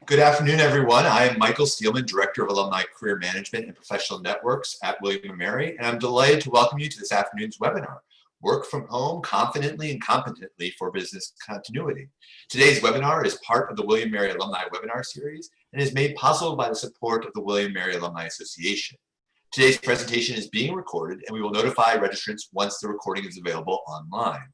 Good afternoon, everyone. I am Michael Steelman, Director of Alumni Career Management and Professional Networks at William & Mary, and I'm delighted to welcome you to this afternoon's webinar, Work from Home Confidently and Competently for Business Continuity. Today's webinar is part of the William & Mary Alumni Webinar Series and is made possible by the support of the William & Mary Alumni Association. Today's presentation is being recorded, and we will notify registrants once the recording is available online.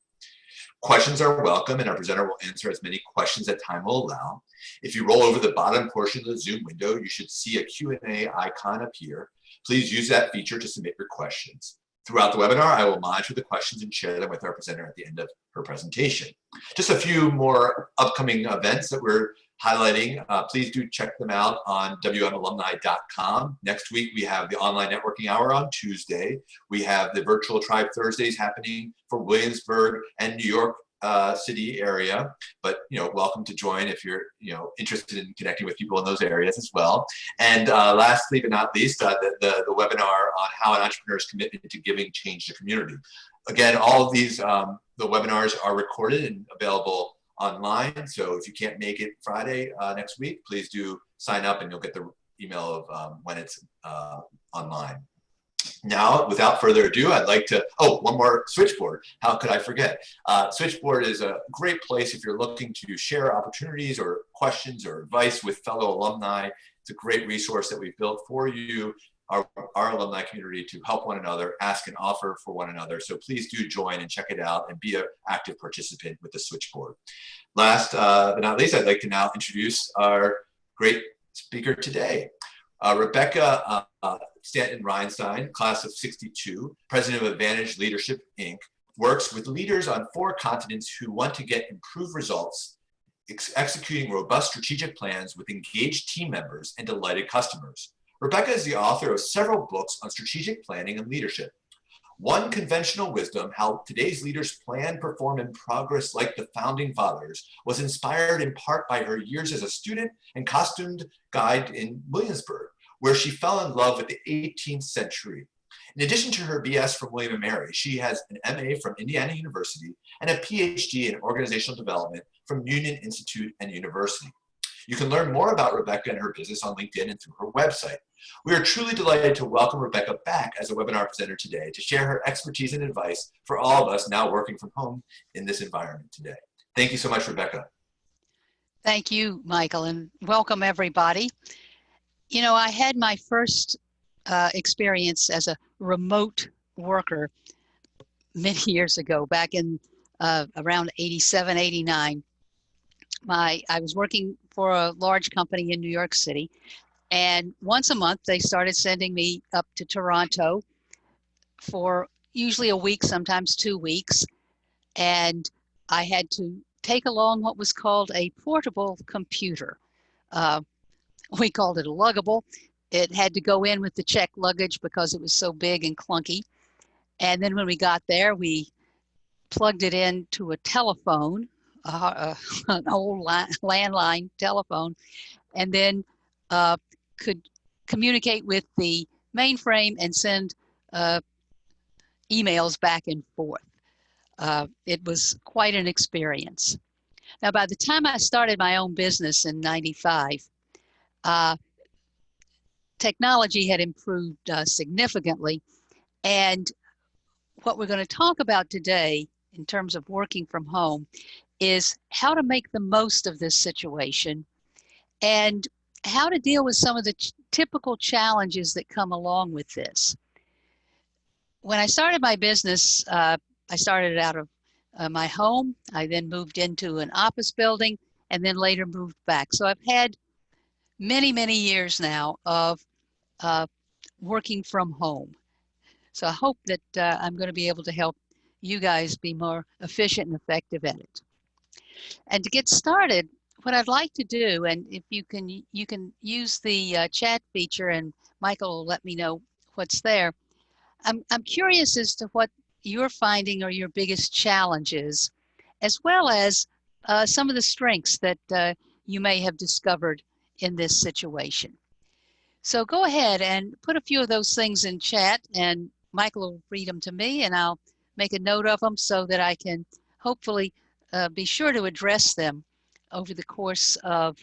Questions are welcome, and our presenter will answer as many questions as time will allow. If you roll over the bottom portion of the Zoom window, you should see a Q&A icon appear. Please use that feature to submit your questions. Throughout the webinar, I will monitor the questions and share them with our presenter at the end of her presentation. Just a few more upcoming events that we're highlighting. Please do check them out on wmalumni.com. Next week, we have the online networking hour on Tuesday. We have the virtual Tribe Thursdays happening for Williamsburg and New York City area, but welcome to join if you're interested in connecting with people in those areas as well. And lastly but not least, the webinar on how an entrepreneur's commitment to giving changed the community. Again, all of these the webinars are recorded and available online, so if you can't make it Friday next week, please do sign up and you'll get the email of when it's online. Now, without further ado, I'd like to, one more Switchboard. How could I forget? Switchboard is a great place if you're looking to share opportunities or questions or advice with fellow alumni. It's a great resource that we've built for you, our alumni community, to help one another, ask and offer for one another. So please do join and check it out and be an active participant with the Switchboard. Last but not least, I'd like to now introduce our great speaker today. Rebecca Staton-Reinstein, class of '62, president of Advantage Leadership, Inc., works with leaders on 4 continents who want to get improved results, executing robust strategic plans with engaged team members and delighted customers. Rebecca is the author of several books on strategic planning and leadership. One Conventional Wisdom, How Today's Leaders Plan, Perform, and Progress Like the Founding Fathers, was inspired in part by her years as a student and costumed guide in Williamsburg, where she fell in love with the 18th century. In addition to her BS from William & Mary, she has an MA from Indiana University and a PhD in organizational development from Union Institute and University. You can learn more about Rebecca and her business on LinkedIn and through her website. We are truly delighted to welcome Rebecca back as a webinar presenter today to share her expertise and advice for all of us now working from home in this environment today. Thank you so much, Rebecca. Thank you, Michael, and welcome everybody. I had my first experience as a remote worker many years ago, back in around 87, 89. I was working for a large company in New York City, and once a month they started sending me up to Toronto for usually a week, sometimes 2 weeks, and I had to take along what was called a portable computer. We called it a luggable. It had to go in with the checked luggage because it was so big and clunky. And then when we got there, we plugged it into a telephone, an old landline telephone, and then could communicate with the mainframe and send emails back and forth. It was quite an experience. Now, by the time I started my own business in '95, technology had improved significantly. And what we're going to talk about today in terms of working from home is how to make the most of this situation and how to deal with some of the typical challenges that come along with this. When I started my business, I started out of my home. I then moved into an office building and then later moved back. So I've had many, many years now of working from home. So I hope that I'm going to be able to help you guys be more efficient and effective at it. And to get started, what I'd like to do, and if you can use the chat feature, and Michael will let me know what's there. I'm curious as to what you're finding are your biggest challenges, as well as some of the strengths that you may have discovered in this situation. So go ahead and put a few of those things in chat, and Michael will read them to me, and I'll make a note of them so that I can hopefully be sure to address them over the course of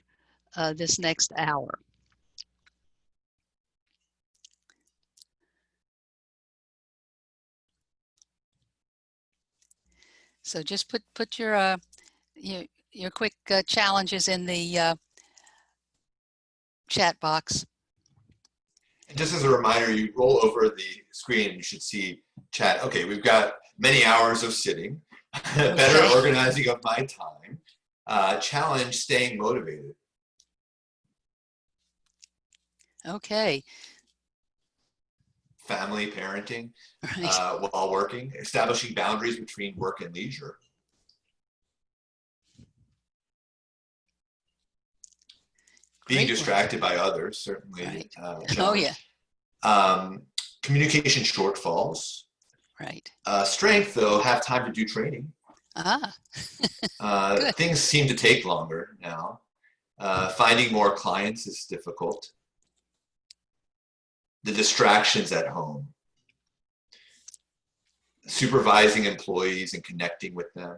this next hour. So just put your quick challenges in the chat box. And just as a reminder, you roll over the screen, you should see chat. Okay, we've got many hours of sitting, better organizing of my time, challenge staying motivated. Okay. Family parenting, Right. while working, establishing boundaries between work and leisure. Being distracted by others, certainly. Right. Challenge. Oh, yeah. Communication shortfalls. Right. Strength, though, have time to do training. Things seem to take longer now. Finding more clients is difficult. The distractions at home. Supervising employees and connecting with them.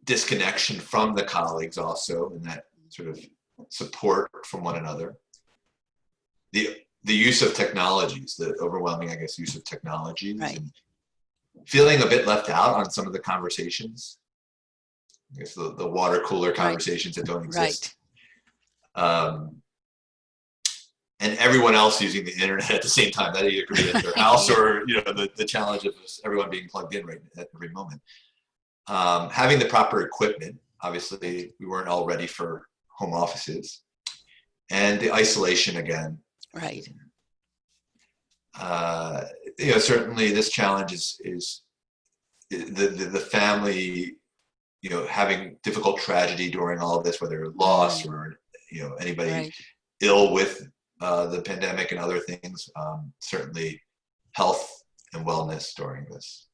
Disconnection from the colleagues also, and that sort of support from one another. The use of technologies, the overwhelming, I guess, use of technologies. Right. And feeling a bit left out on some of the conversations. I guess the water cooler conversations that don't exist. Right. And everyone else using the internet at the same time. That either could be at their house or the challenge of everyone being plugged in right at every moment. Having the proper equipment. Obviously, we weren't all ready for home offices. And the isolation again. Right. Certainly this challenge is the family, having difficult tragedy during all of this, whether loss or, anybody ill with the pandemic and other things, certainly health and wellness during this.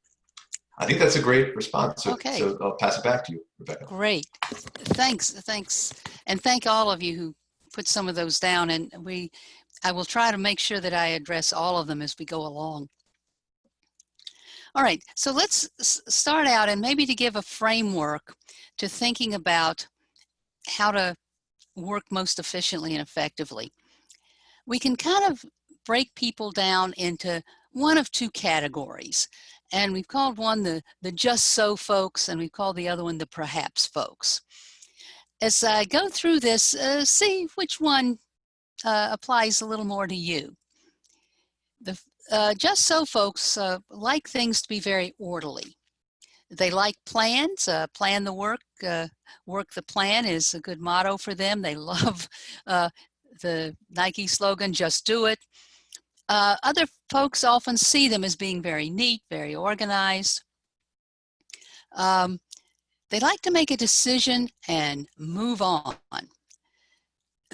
I think that's a great response. So I'll pass it back to you, Rebecca. Great. Thanks. And thank all of you who put some of those down. And I will try to make sure that I address all of them as we go along. All right, so let's start out, and maybe to give a framework to thinking about how to work most efficiently and effectively. We can kind of break people down into one of two categories. And we've called one the just so folks, and we've called the other one the perhaps folks. As I go through this, see which one applies a little more to you. The just so folks like things to be very orderly. They like plans, plan the work, work the plan is a good motto for them. They love the Nike slogan, just do it. Other folks often see them as being very neat, very organized. They like to make a decision and move on.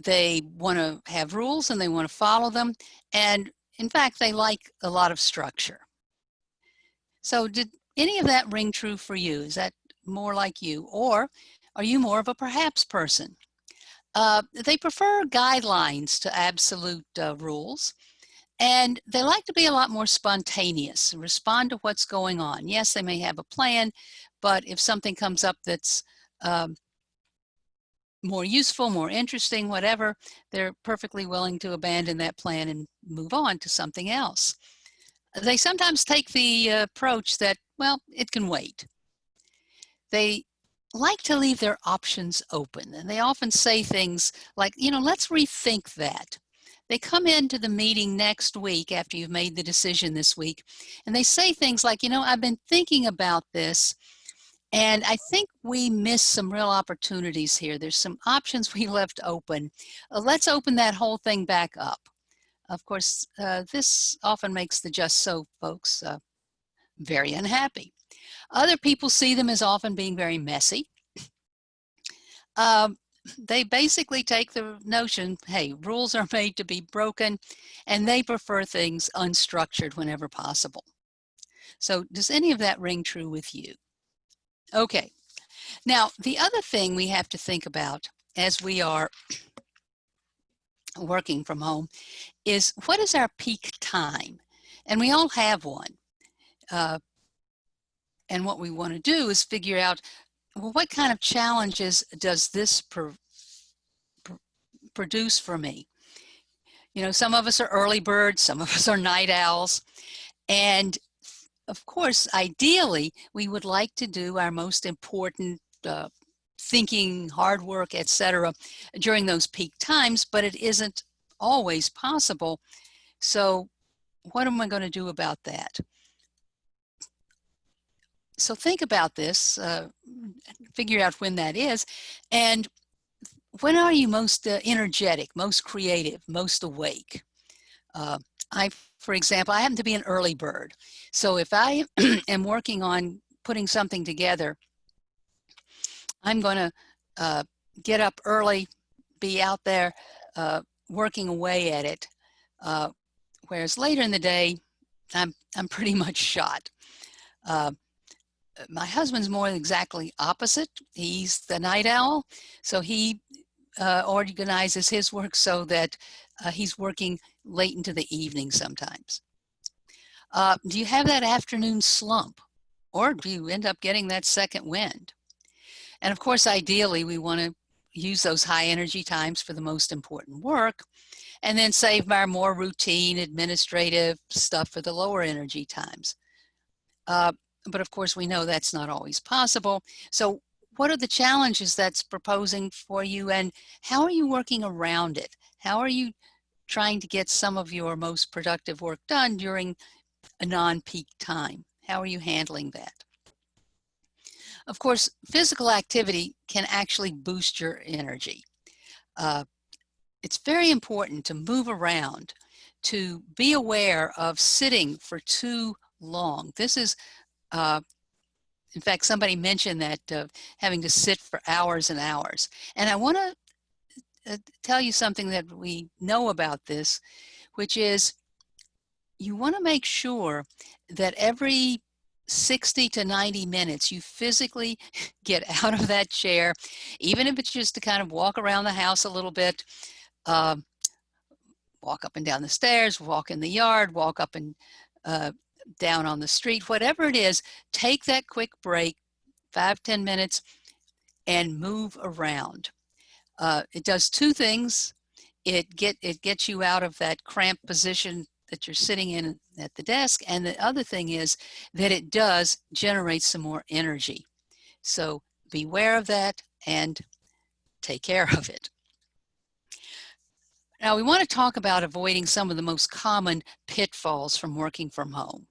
They want to have rules and they want to follow them. And in fact, they like a lot of structure. So did any of that ring true for you? Is that more like you? Or are you more of a perhaps person? They prefer guidelines to absolute rules. And they like to be a lot more spontaneous, respond to what's going on. Yes, they may have a plan, but if something comes up that's more useful, more interesting, whatever, they're perfectly willing to abandon that plan and move on to something else. They sometimes take the approach that, well, it can wait. They like to leave their options open, and they often say things like, let's rethink that. They come into the meeting next week after you've made the decision this week, and they say things like, I've been thinking about this, and I think we missed some real opportunities here. There's some options we left open. Let's open that whole thing back up. Of course, this often makes the just so folks very unhappy. Other people see them as often being very messy. They basically take the notion, hey, rules are made to be broken, and they prefer things unstructured whenever possible. So does any of that ring true with you? Okay. Now, the other thing we have to think about as we are working from home is, what is our peak time? And we all have one. And what we want to do is figure out, well, what kind of challenges does this produce for me? You know, some of us are early birds, some of us are night owls. And of course, ideally, we would like to do our most important thinking, hard work, etc., during those peak times, but it isn't always possible. So what am I going to do about that? So think about this, figure out when that is, and when are you most energetic, most creative, most awake? Uh, for example, I happen to be an early bird. So if I am working on putting something together, I'm going to get up early, be out there working away at it. Whereas later in the day, I'm pretty much shot. My husband's more exactly opposite. He's the night owl, so he organizes his work so that he's working late into the evening sometimes. Do you have that afternoon slump, or do you end up getting that second wind? And of course, ideally, we want to use those high energy times for the most important work, and then save our more routine administrative stuff for the lower energy times. But of course, we know that's not always possible. So what are the challenges that's proposing for you, and how are you working around it? How are you trying to get some of your most productive work done during a non-peak time? How are you handling that? Of course, physical activity can actually boost your energy. It's very important to move around, to be aware of sitting for too long. This is, in fact, somebody mentioned that having to sit for hours and hours. And I want to tell you something that we know about this, which is you want to make sure that every 60 to 90 minutes you physically get out of that chair, even if it's just to kind of walk around the house a little bit, walk up and down the stairs, walk in the yard, walk up and down on the street, whatever it is, take that quick break, 5-10 minutes, and move around. It does two things. It gets you out of that cramped position that you're sitting in at the desk, and the other thing is that it does generate some more energy. So beware of that and take care of it. Now we want to talk about avoiding some of the most common pitfalls from working from home.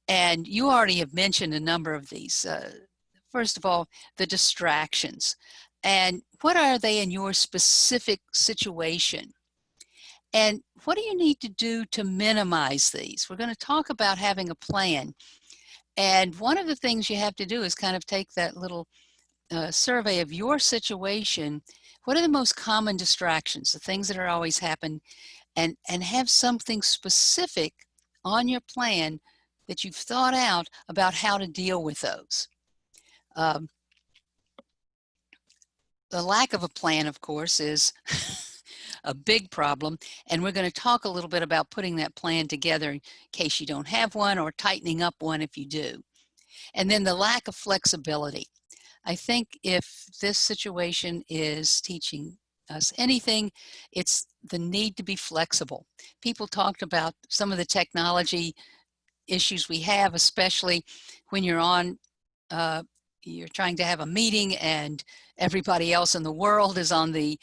And you already have mentioned a number of these. First of all, the distractions. And what are they in your specific situation? And what do you need to do to minimize these? We're going to talk about having a plan. And one of the things you have to do is kind of take that little survey of your situation. What are the most common distractions, the things that are always happen, and have something specific on your plan that you've thought out about how to deal with those. The lack of a plan, of course, is a big problem, and we're going to talk a little bit about putting that plan together in case you don't have one, or tightening up one if you do. And then the lack of flexibility. I think if this situation is teaching us anything, it's the need to be flexible. People talked about some of the technology issues we have, especially when you're on, you're trying to have a meeting and everybody else in the world is on the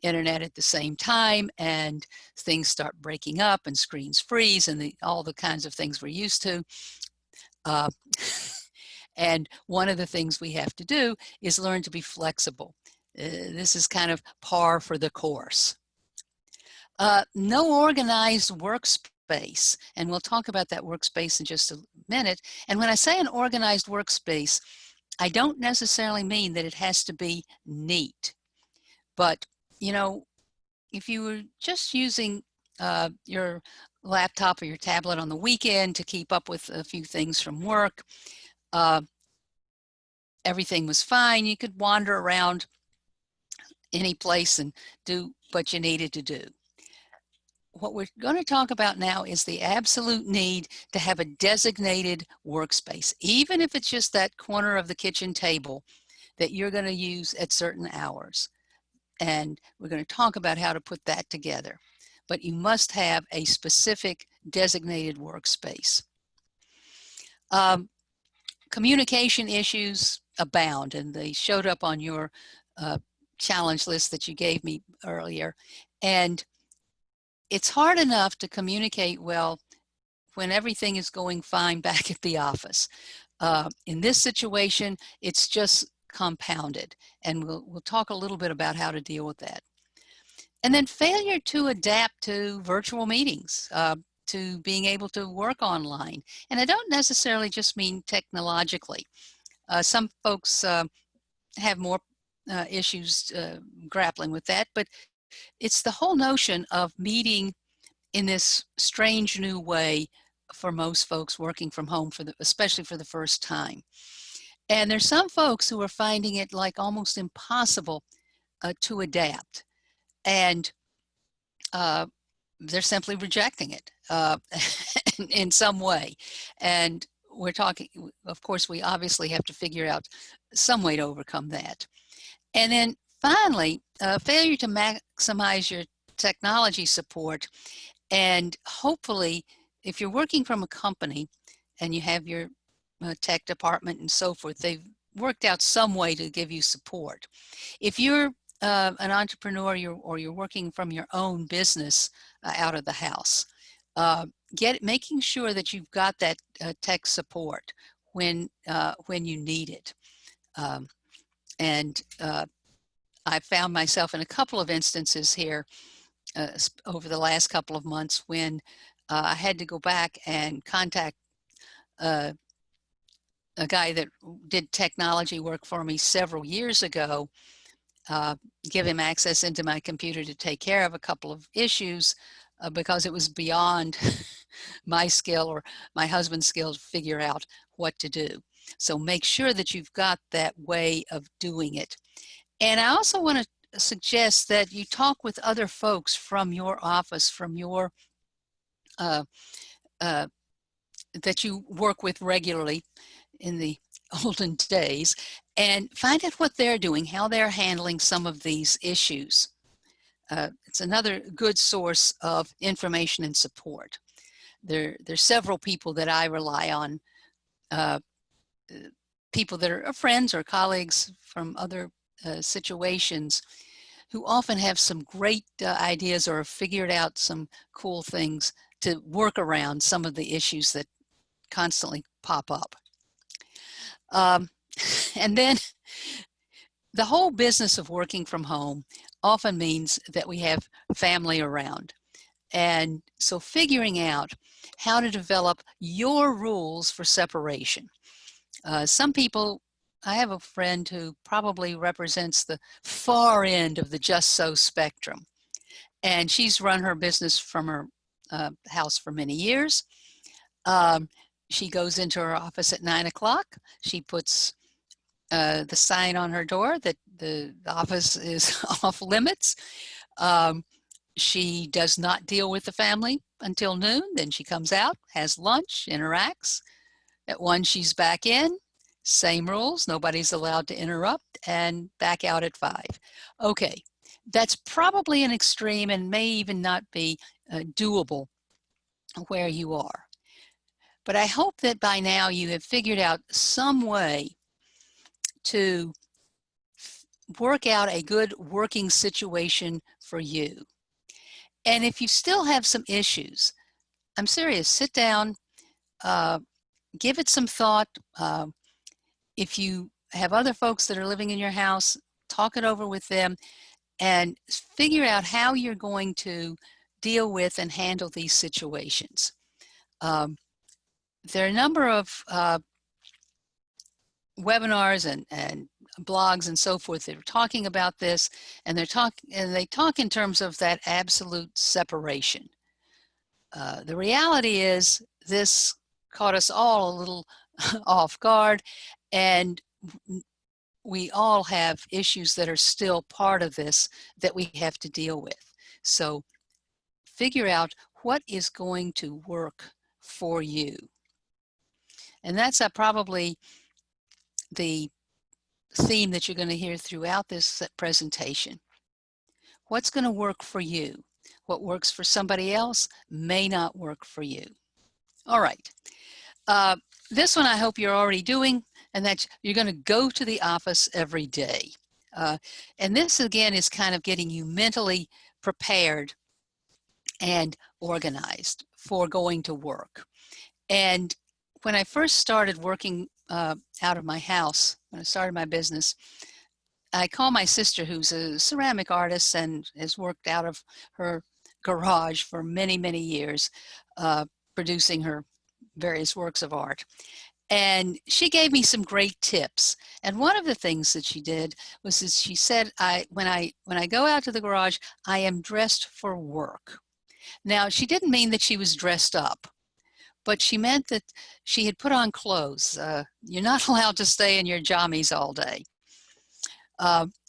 internet at the same time, and things start breaking up and screens freeze and all the kinds of things we're used to. And one of the things we have to do is learn to be flexible. This is kind of par for the course. No organized workspace, and we'll talk about that workspace in just a minute. And when I say an organized workspace, I don't necessarily mean that it has to be neat. But, you know, if you were just using your laptop or your tablet on the weekend to keep up with a few things from work, everything was fine. You could wander around any place and do what you needed to do. what we're going to talk about now is the absolute need to have a designated workspace, even if it's just that corner of the kitchen table that you're going to use at certain hours. And we're going to talk about how to put that together. But you must have a specific designated workspace. Communication issues abound, and they showed up on your challenge list that you gave me earlier. And it's hard enough to communicate well when everything is going fine back at the office. In this situation, it's just compounded, and we'll talk a little bit about how to deal with that. And then failure to adapt to virtual meetings, to being able to work online. And I don't necessarily just mean technologically. Some folks have more issues grappling with that, but it's the whole notion of meeting in this strange new way for most folks working from home, especially for the first time. And there's some folks who are finding it like almost impossible to adapt. And they're simply rejecting it in some way. And we're talking, of course, we obviously have to figure out some way to overcome that. And then finally, failure to maximize your technology support. And hopefully, if you're working from a company and you have your tech department and so forth, they've worked out some way to give you support. If you're an entrepreneur or you're working from your own business out of the house, making sure that you've got that tech support when you need it. I found myself in a couple of instances here over the last couple of months when I had to go back and contact a guy that did technology work for me several years ago, give him access into my computer to take care of a couple of issues because it was beyond my skill or my husband's skill to figure out what to do. So make sure that you've got that way of doing it. And I also want to suggest that you talk with other folks from your office, from your that you work with regularly in the olden days, and find out what they're doing, how they're handling some of these issues. It's another good source of information and support. There's several people that I rely on, people that are friends or colleagues from other situations who often have some great ideas or have figured out some cool things to work around some of the issues that constantly pop up. And then the whole business of working from home often means that we have family around. And so figuring out how to develop your rules for separation. Some people, I have a friend who probably represents the far end of the just so spectrum. And she's run her business from her house for many years. She goes into her office at 9 o'clock. She puts the sign on her door that the office is off limits. She does not deal with the family until noon. Then she comes out, has lunch, interacts. At 1, she's back in. Same rules. Nobody's allowed to interrupt, and back out at 5. Okay, that's probably an extreme and may even not be doable where you are. But I hope that by now you have figured out some way to work out a good working situation for you. And if you still have some issues, I'm serious, sit down, give it some thought. If you have other folks that are living in your house, talk it over with them and figure out how you're going to deal with and handle these situations. There are a number of webinars and blogs and so forth that are talking about this, and they talk in terms of that absolute separation. The reality is this caught us all a little off guard, and we all have issues that are still part of this that we have to deal with. So figure out what is going to work for you. And that's probably the theme that you're going to hear throughout this presentation. What's going to work for you? What works for somebody else may not work for you. All right. This one I hope you're already doing, and that you're going to go to the office every day. And this again is kind of getting you mentally prepared and organized for going to work. And when I first started working out of my house, when I started my business, I call my sister, who's a ceramic artist and has worked out of her garage for many, many years, producing her various works of art. And she gave me some great tips. And one of the things that she did was that she said, when I go out to the garage, I am dressed for work. Now, she didn't mean that she was dressed up, but she meant that she had put on clothes. You're not allowed to stay in your jammies all day.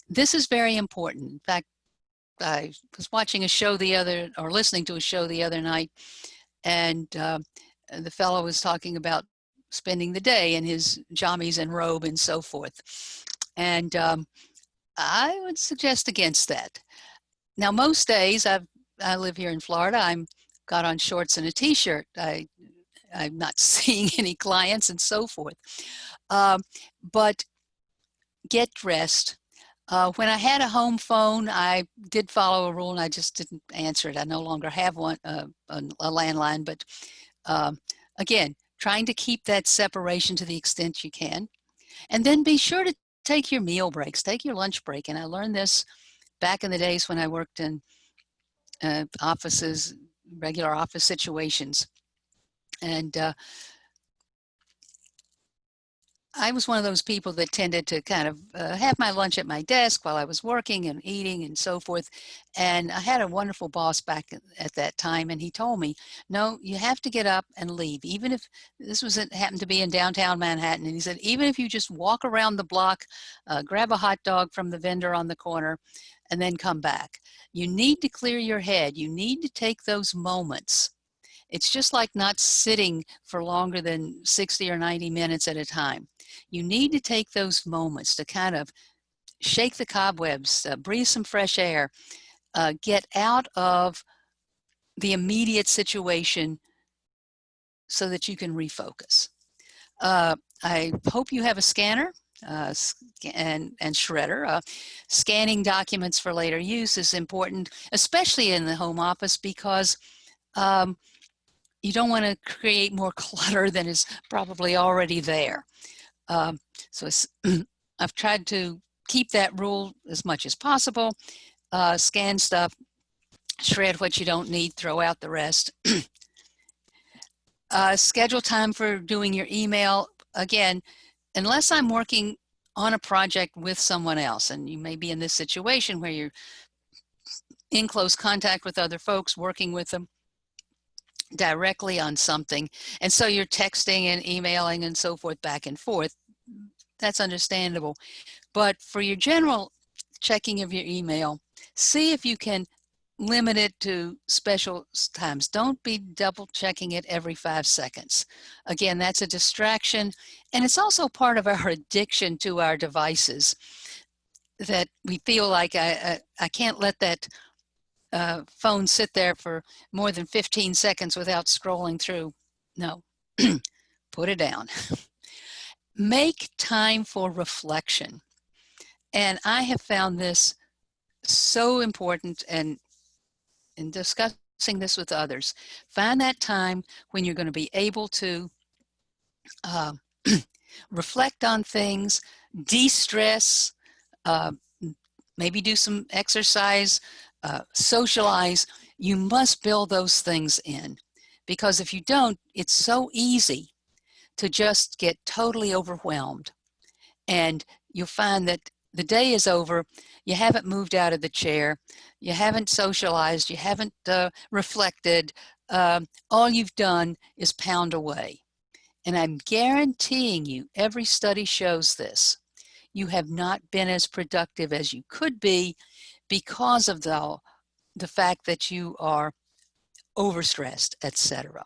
This is very important. In fact, I was watching a show listening to a show the other night, and the fellow was talking about spending the day in his jammies and robe and so forth. And I would suggest against that. Now, most days, I live here in Florida, I'm got on shorts and a t-shirt. I'm not seeing any clients and so forth. But get dressed. When I had a home phone, I did follow a rule and I just didn't answer it. I no longer have one, a landline, but again, trying to keep that separation to the extent you can. And then be sure to take your meal breaks, take your lunch break. And I learned this back in the days when I worked in offices, regular office situations. And I was one of those people that tended to kind of have my lunch at my desk while I was working and eating and so forth. And I had a wonderful boss back at that time, and he told me, no, you have to get up and leave. Even if this happened to be in downtown Manhattan. And he said, even if you just walk around the block, grab a hot dog from the vendor on the corner, and then come back. You need to clear your head. You need to take those moments. It's just like not sitting for longer than 60 or 90 minutes at a time. You need to take those moments to kind of shake the cobwebs, breathe some fresh air, get out of the immediate situation so that you can refocus. I hope you have a scanner and shredder. Scanning documents for later use is important, especially in the home office, because you don't want to create more clutter than is probably already there. So I've tried to keep that rule as much as possible. Scan stuff, shred what you don't need, throw out the rest. Schedule time for doing your email. Again, unless I'm working on a project with someone else, and you may be in this situation where you're in close contact with other folks, working with them directly on something, and so you're texting and emailing and so forth back and forth. That's understandable. But for your general checking of your email, see if you can limit it to special times. Don't be double checking it every 5 seconds. Again, that's a distraction, and it's also part of our addiction to our devices, that we feel like I can't let that phone sit there for more than 15 seconds without scrolling through. No, put it down. Make time for reflection. And I have found this so important, and in discussing this with others, find that time when you're going to be able to reflect on things, de-stress, maybe do some exercise, socialize. You must build those things in, because if you don't, it's so easy to just get totally overwhelmed. And you'll find that the day is over, you haven't moved out of the chair, you haven't socialized, you haven't reflected, all you've done is pound away. And I'm guaranteeing you, every study shows this, you have not been as productive as you could be because of the fact that you are overstressed, etc.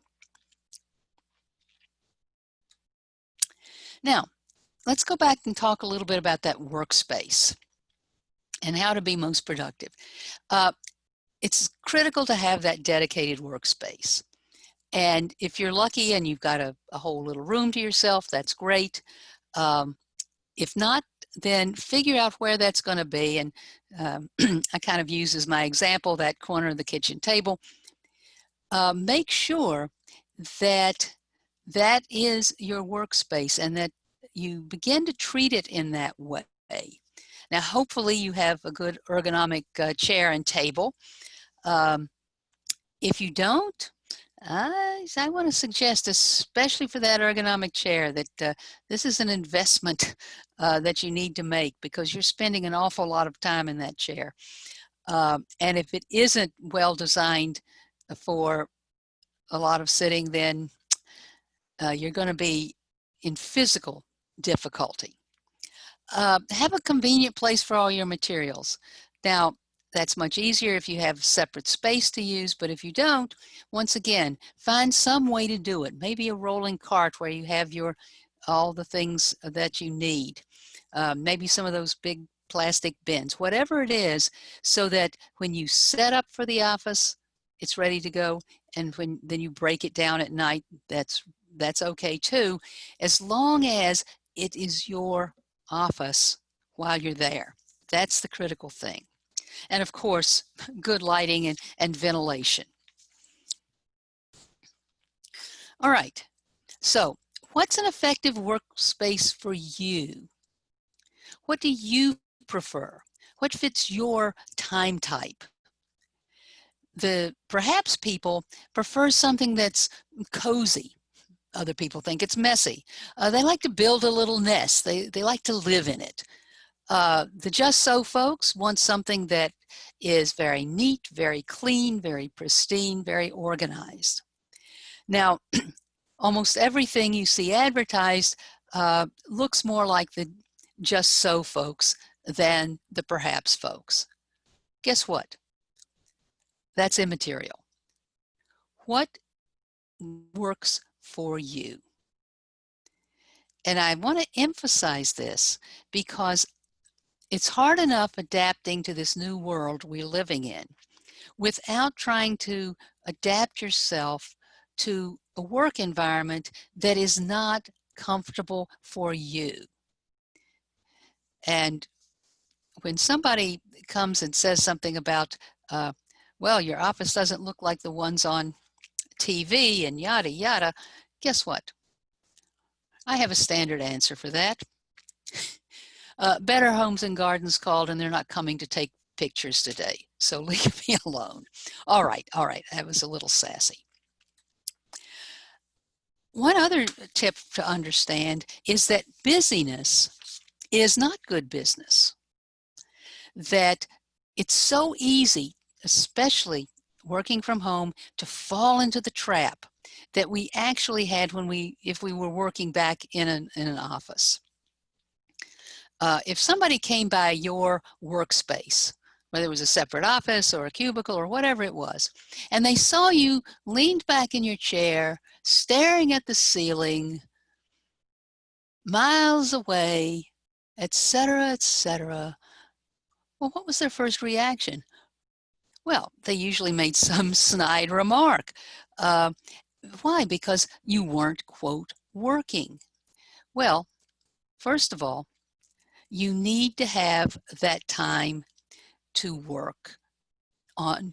Now, let's go back and talk a little bit about that workspace and how to be most productive. It's critical to have that dedicated workspace. And if you're lucky and you've got a whole little room to yourself, that's great. If not, then figure out where that's going to be. And I kind of use as my example that corner of the kitchen table. Make sure that that is your workspace and that you begin to treat it in that way. Now, hopefully you have a good ergonomic chair and table. If you don't, I want to suggest, especially for that ergonomic chair, that this is an investment that you need to make because you're spending an awful lot of time in that chair. And if it isn't well designed for a lot of sitting, then you're going to be in physical difficulty. Have a convenient place for all your materials. Now, that's much easier if you have separate space to use, but if you don't, once again, find some way to do it. Maybe a rolling cart where you have all the things that you need. Maybe some of those big plastic bins, whatever it is, so that when you set up for the office, it's ready to go. And then you break it down at night, that's okay too, as long as it is your office while you're there. That's the critical thing. And of course, good lighting and ventilation. All right, so what's an effective workspace for you? What do you prefer? What fits your time type? Perhaps people prefer something that's cozy. Other people think it's messy. They like to build a little nest. They like to live in it. The Just So folks want something that is very neat, very clean, very pristine, very organized. Now, almost everything you see advertised looks more like the Just So folks than the Perhaps folks. Guess what? That's immaterial. What works for you? And I want to emphasize this because it's hard enough adapting to this new world we're living in without trying to adapt yourself to a work environment that is not comfortable for you. And when somebody comes and says something about, well, your office doesn't look like the ones on TV and yada, yada, guess what? I have a standard answer for that. Better Homes and Gardens called and they're not coming to take pictures today. So leave me alone. All right. That was a little sassy. One other tip to understand is that busyness is not good business. That it's so easy, especially working from home, to fall into the trap that we actually had if we were working back in an office. If somebody came by your workspace, whether it was a separate office or a cubicle or whatever it was, and they saw you leaned back in your chair, staring at the ceiling, miles away, etc., etc., well, what was their first reaction? Well, they usually made some snide remark. Why? Because you weren't, quote, working. Well, first of all, you need to have that time to work on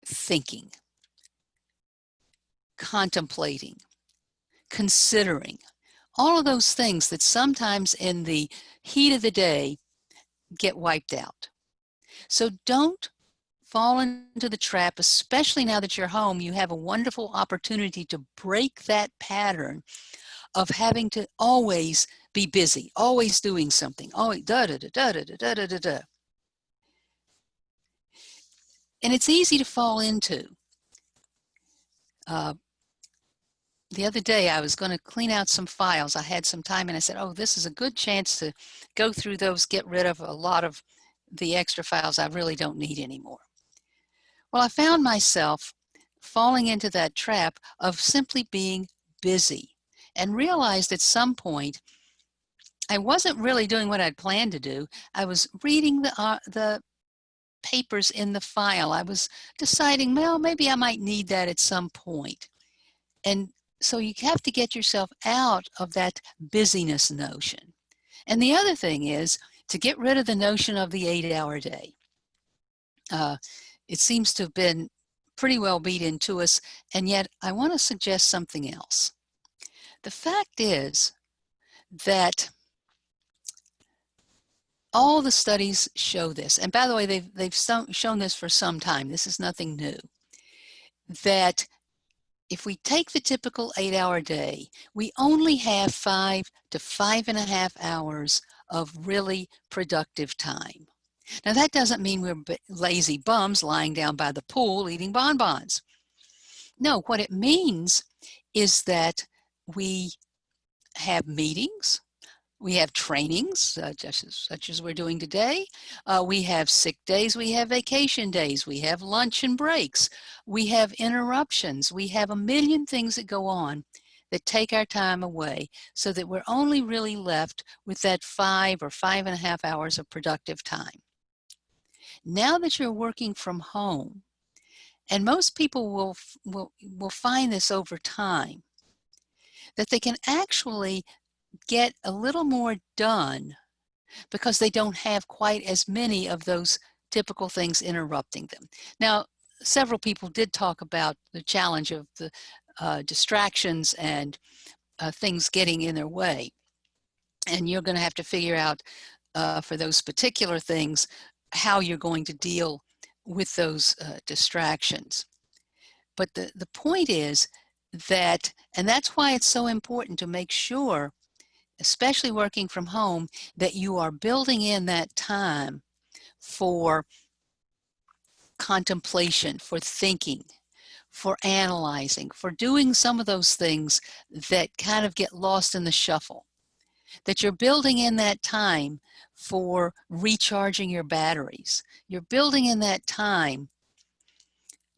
thinking, contemplating, considering, all of those things that sometimes in the heat of the day get wiped out. So don't fall into the trap, especially now that you're home. You have a wonderful opportunity to break that pattern of having to always be busy, always doing something, always da-da-da-da-da-da-da-da-da. And it's easy to fall into. The other day, I was going to clean out some files. I had some time and I said, oh, this is a good chance to go through those, get rid of a lot of the extra files I really don't need anymore. Well, I found myself falling into that trap of simply being busy, and realized at some point I wasn't really doing what I'd planned to do. I was reading the papers in the file. I was deciding, well, maybe I might need that at some point. And so you have to get yourself out of that busyness notion. And the other thing is to get rid of the notion of the 8-hour day. It seems to have been pretty well beat into us, and yet I want to suggest something else. The fact is that all the studies show this, and by the way, they've shown this for some time. This is nothing new. That if we take the typical 8-hour day, we only have 5 to 5.5 hours of really productive time. Now, that doesn't mean we're lazy bums lying down by the pool eating bonbons. No, what it means is that we have meetings, we have trainings, such as we're doing today. We have sick days, we have vacation days, we have lunch and breaks, we have interruptions, we have a million things that go on that take our time away, so that we're only really left with that 5 or 5.5 hours of productive time. Now that you're working from home, and most people will find this over time, that they can actually get a little more done because they don't have quite as many of those typical things interrupting them. Now, several people did talk about the challenge of the distractions and things getting in their way. And you're going to have to figure out for those particular things how you're going to deal with those distractions. But the point is that, and that's why it's so important to make sure, especially working from home, that you are building in that time for contemplation, for thinking, for analyzing, for doing some of those things that kind of get lost in the shuffle. That you're building in that time for recharging your batteries. You're building in that time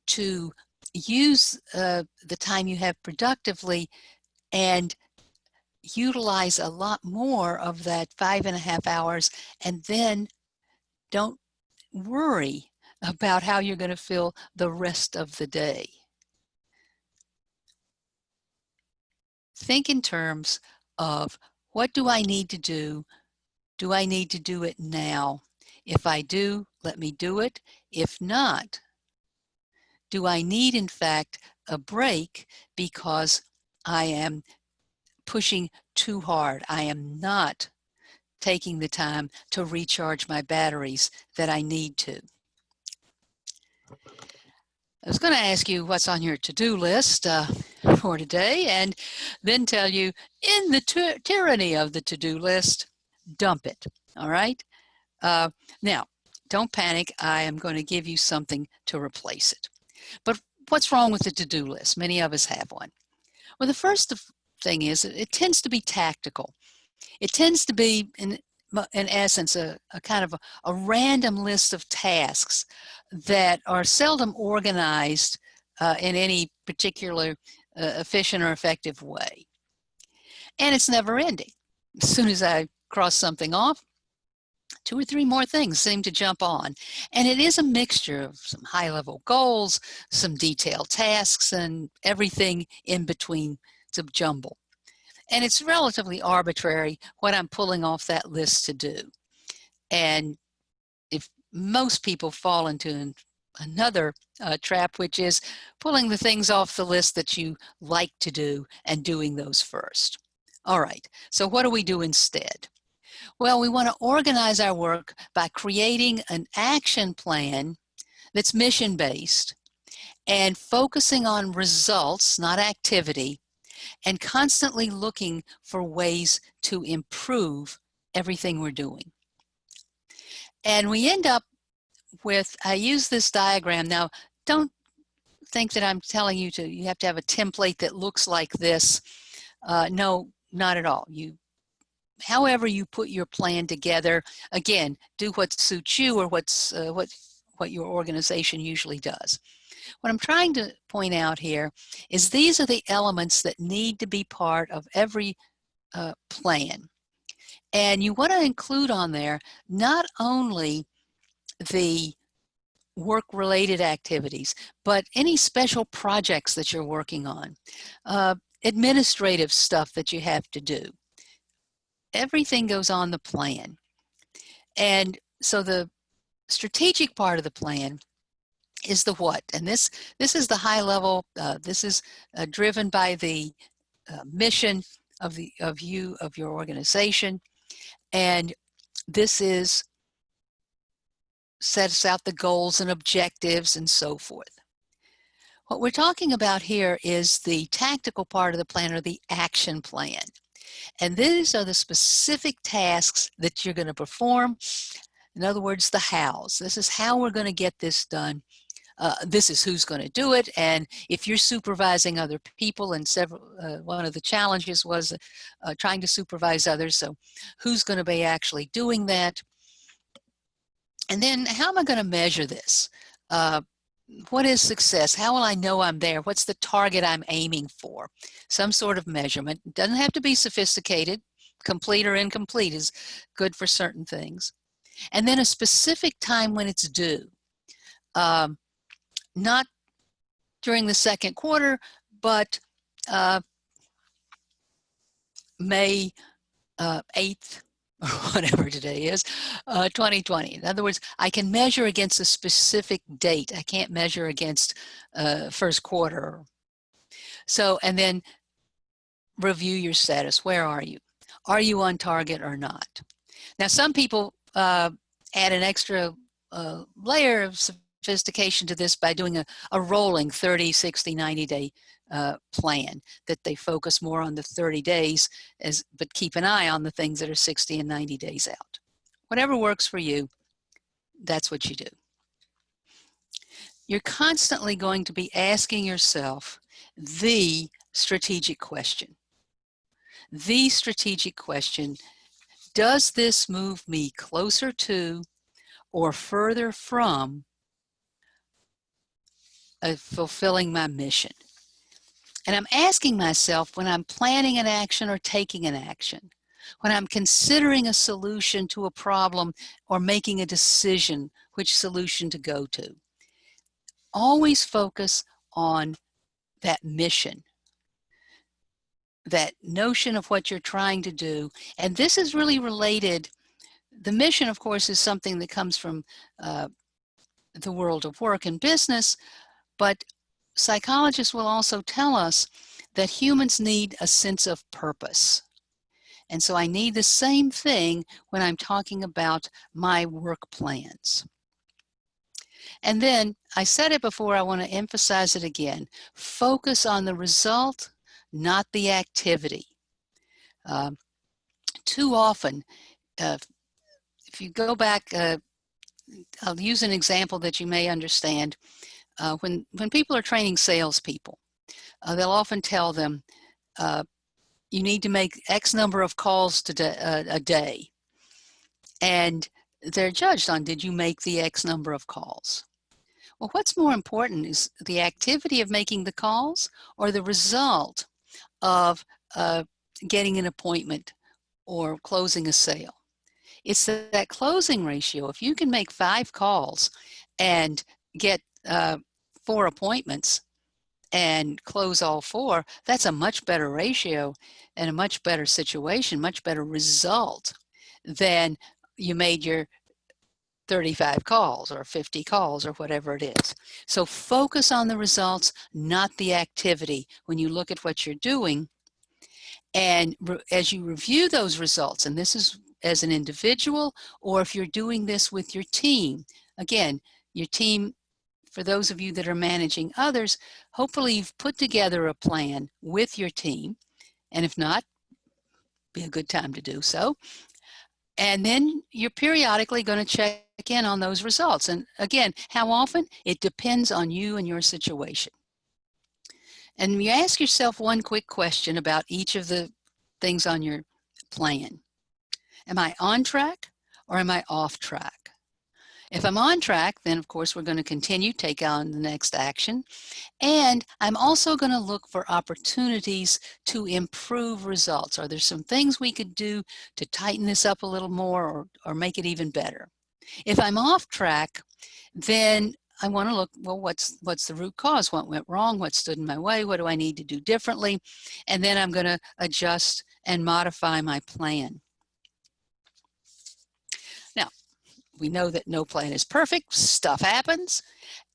to use the time you have productively and utilize a lot more of that 5.5 hours, and then don't worry about how you're going to fill the rest of the day. Think in terms of, what do I need to do? Do I need to do it now? If I do, let me do it. If not, do I need, in fact, a break because I am pushing too hard? I am not taking the time to recharge my batteries that I need to. I was going to ask you what's on your to-do list for today, and then tell you, in the tyranny of the to-do list, dump it, all right? Now, don't panic. I am going to give you something to replace it. But what's wrong with the to-do list? Many of us have one. Well, the first thing is it tends to be tactical. It tends to be, in essence, a kind of a random list of tasks that are seldom organized in any particular efficient or effective way. And it's never ending. As soon as I cross something off, 2 or 3 more things seem to jump on. And it is a mixture of some high-level goals, some detailed tasks, and everything in between. It's a jumble. And it's relatively arbitrary what I'm pulling off that list to do. And if most people fall into another trap, which is pulling the things off the list that you like to do and doing those first. All right, so what do we do instead? Well, we want to organize our work by creating an action plan that's mission-based and focusing on results, not activity, and constantly looking for ways to improve everything we're doing. And we end up with, I use this diagram. Now, don't think that I'm telling you you have to have a template that looks like this. No, not at all. However you put your plan together, again, do what suits you or what your organization usually does. What I'm trying to point out here is these are the elements that need to be part of every plan. And you want to include on there not only the work-related activities, but any special projects that you're working on, administrative stuff that you have to do. Everything goes on the plan. And so the strategic part of the plan is the what. And this is the high level. This is driven by the mission of your organization. And this is sets out the goals and objectives and so forth. What we're talking about here is the tactical part of the plan, or the action plan. And these are the specific tasks that you're going to perform. In other words, the hows. This is how we're going to get this done. This is who's going to do it. And if you're supervising other people, and one of the challenges was trying to supervise others, so who's going to be actually doing that? And then how am I going to measure this? What is success? How will I know I'm there? What's the target I'm aiming for? Some sort of measurement. It doesn't have to be sophisticated. Complete or incomplete is good for certain things. And then a specific time when it's due. Not during the second quarter, but May 8th, or whatever today is, 2020. In other words, I can measure against a specific date. I can't measure against first quarter. So, and then review your status. Where are you? Are you on target or not? Now, some people add an extra layer of sophistication to this by doing a rolling 30, 60, 90-day plan, that they focus more on the 30 days, but keep an eye on the things that are 60 and 90 days out. Whatever works for you, that's what you do. You're constantly going to be asking yourself the strategic question. The strategic question: does this move me closer to or further from fulfilling my mission? And I'm asking myself when I'm planning an action or taking an action, when I'm considering a solution to a problem or making a decision which solution to go to. Always focus on that mission, that notion of what you're trying to do. And this is really related. The mission, of course, is something that comes from the world of work and business, but psychologists will also tell us that humans need a sense of purpose. And so I need the same thing when I'm talking about my work plans. And then, I said it before, I want to emphasize it again. Focus on the result, not the activity. Too often, if you go back, I'll use an example that you may understand. When people are training salespeople, they'll often tell them, you need to make X number of calls a day. And they're judged on, did you make the X number of calls? Well, what's more important is the activity of making the calls, or the result of getting an appointment or closing a sale. It's that closing ratio. If you can make 5 calls and get 4 appointments and close all 4, that's a much better ratio and a much better situation, much better result than you made your 35 calls or 50 calls or whatever it is. So focus on the results, not the activity, when you look at what you're doing. And as you review those results, and this is as an individual, or if you're doing this with your team, again, your team, for those of you that are managing others, hopefully you've put together a plan with your team, and if not, be a good time to do so. And then you're periodically going to check in on those results. And again, how often? It depends on you and your situation. And you ask yourself one quick question about each of the things on your plan. Am I on track or am I off track? If I'm on track, then of course we're going to continue, take on the next action. And I'm also going to look for opportunities to improve results. Are there some things we could do to tighten this up a little more or make it even better? If I'm off track, then I want to look, well, what's the root cause? What went wrong? What stood in my way? What do I need to do differently? And then I'm going to adjust and modify my plan. Now, we know that no plan is perfect. Stuff happens.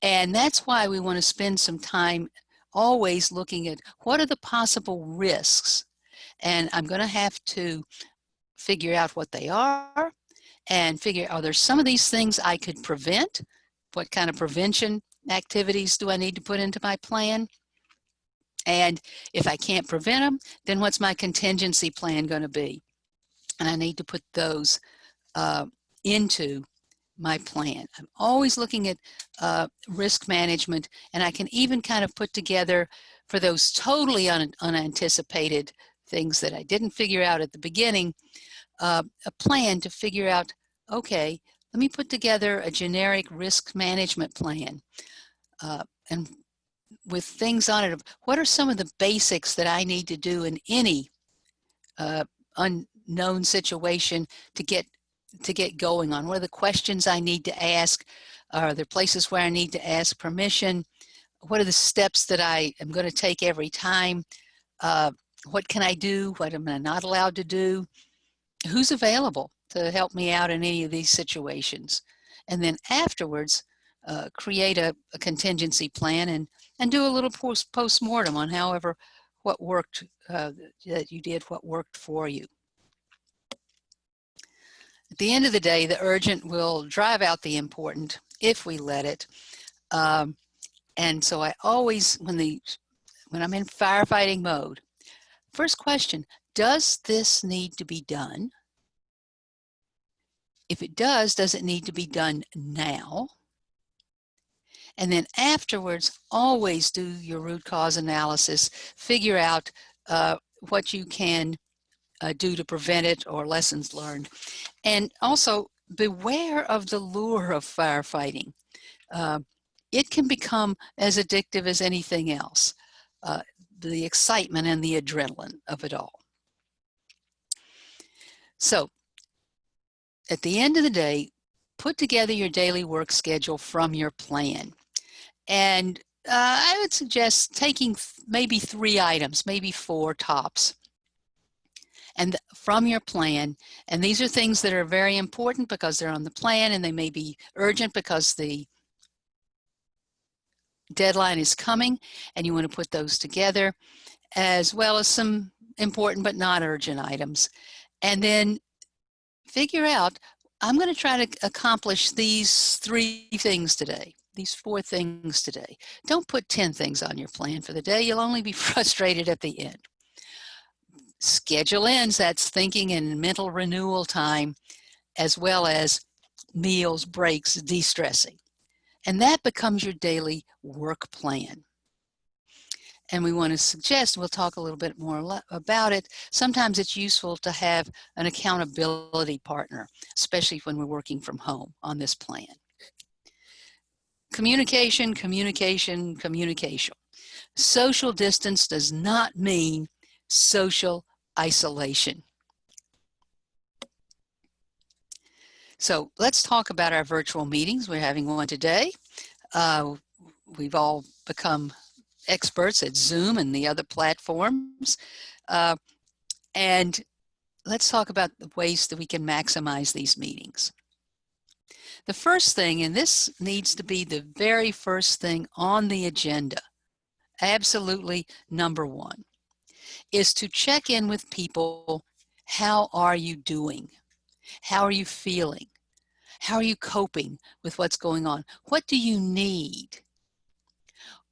And that's why we want to spend some time always looking at what are the possible risks. And I'm going to have to figure out what they are and figure, are there some of these things I could prevent? What kind of prevention activities do I need to put into my plan? And if I can't prevent them, then what's my contingency plan going to be? And I need to put those into my plan. I'm always looking at risk management, and I can even kind of put together, for those totally unanticipated things that I didn't figure out at the beginning, a plan to figure out, okay, let me put together a generic risk management plan. And with things on it, what are some of the basics that I need to do in any unknown situation to get going on? What are the questions I need to ask? Are there places where I need to ask permission? What are the steps that I am going to take every time? What can I do? What am I not allowed to do? Who's available to help me out in any of these situations? And then afterwards, create a contingency plan and do a little post-mortem on what worked, that you did, what worked for you. At the end of the day, the urgent will drive out the important if we let it. And so I always, when I'm in firefighting mode, first question, does this need to be done? If it does it need to be done now? And then afterwards, always do your root cause analysis, figure out what you can do to prevent it or lessons learned. And also beware of the lure of firefighting. It can become as addictive as anything else, the excitement and the adrenaline of it all. So at the end of the day, put together your daily work schedule from your plan. And I would suggest taking maybe 3 items, maybe 4 tops, and from your plan. And these are things that are very important because they're on the plan, and they may be urgent because the deadline is coming and you want to put those together, as well as some important but not urgent items. And then figure out, I'm going to try to accomplish these 3 things today, these 4 things today. Don't put 10 things on your plan for the day. You'll only be frustrated at the end. Schedule ins, that's thinking and mental renewal time, as well as meals, breaks, de-stressing. And that becomes your daily work plan. And we want to suggest, we'll talk a little bit more about it, sometimes it's useful to have an accountability partner, especially when we're working from home on this plan. Communication, communication, communication. Social distance does not mean social isolation. So let's talk about our virtual meetings. We're having one today. We've all become experts at Zoom and the other platforms. And let's talk about the ways that we can maximize these meetings. The first thing, and this needs to be the very first thing on the agenda, absolutely number 1, is to check in with people. How are you doing? How are you feeling? How are you coping with what's going on? What do you need?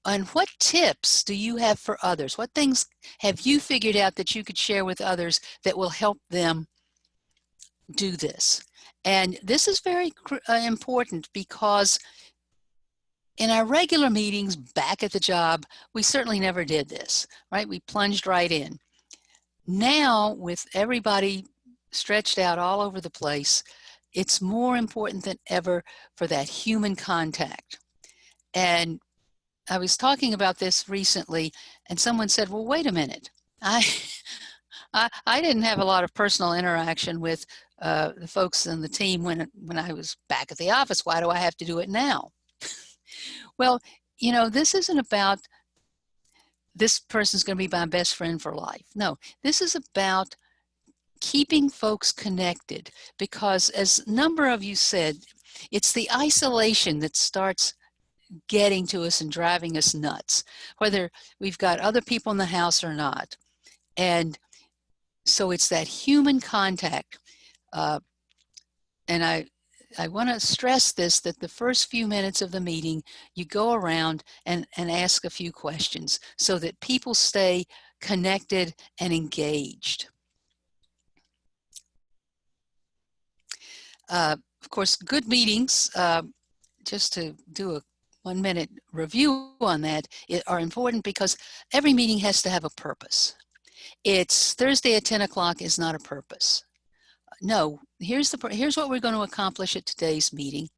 And what tips do you have for others? What things have you figured out that you could share with others that will help them do this? And this is very important because in our regular meetings back at the job, we certainly never did this, right? We plunged right in. Now, with everybody stretched out all over the place, it's more important than ever for that human contact. And I was talking about this recently, and someone said, well, wait a minute. I didn't have a lot of personal interaction with the folks on the team when I was back at the office. Why do I have to do it now? Well, you know, this isn't about this person's going to be my best friend for life. No, this is about keeping folks connected, because as a number of you said, it's the isolation that starts getting to us and driving us nuts, whether we've got other people in the house or not. And so it's that human contact. And I want to stress this, that the first few minutes of the meeting, you go around and ask a few questions so that people stay connected and engaged. Of course, good meetings, just to do a 1-minute review on that, are important because every meeting has to have a purpose. It's Thursday at 10 o'clock is not a purpose. No, here's what we're going to accomplish at today's meeting.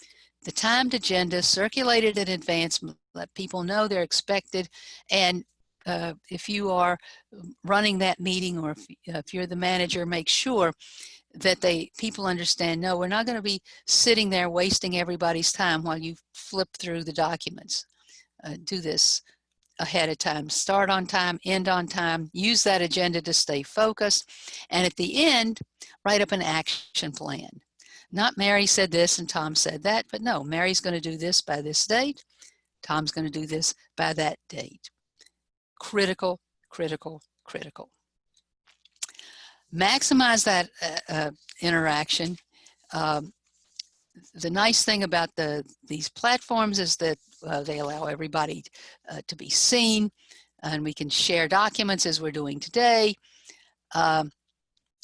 The timed agenda, circulated in advance, let people know they're expected. And if you are running that meeting, or if you're the manager, make sure that people understand, no, we're not going to be sitting there wasting everybody's time while you flip through the documents. Do this ahead of time. Start on time, end on time. Use that agenda to stay focused. And at the end, write up an action plan. Not Mary said this and Tom said that, but no, Mary's going to do this by this date. Tom's going to do this by that date. Critical, critical, critical. Maximize that interaction. The nice thing about these platforms is that they allow everybody to be seen, and we can share documents as we're doing today. And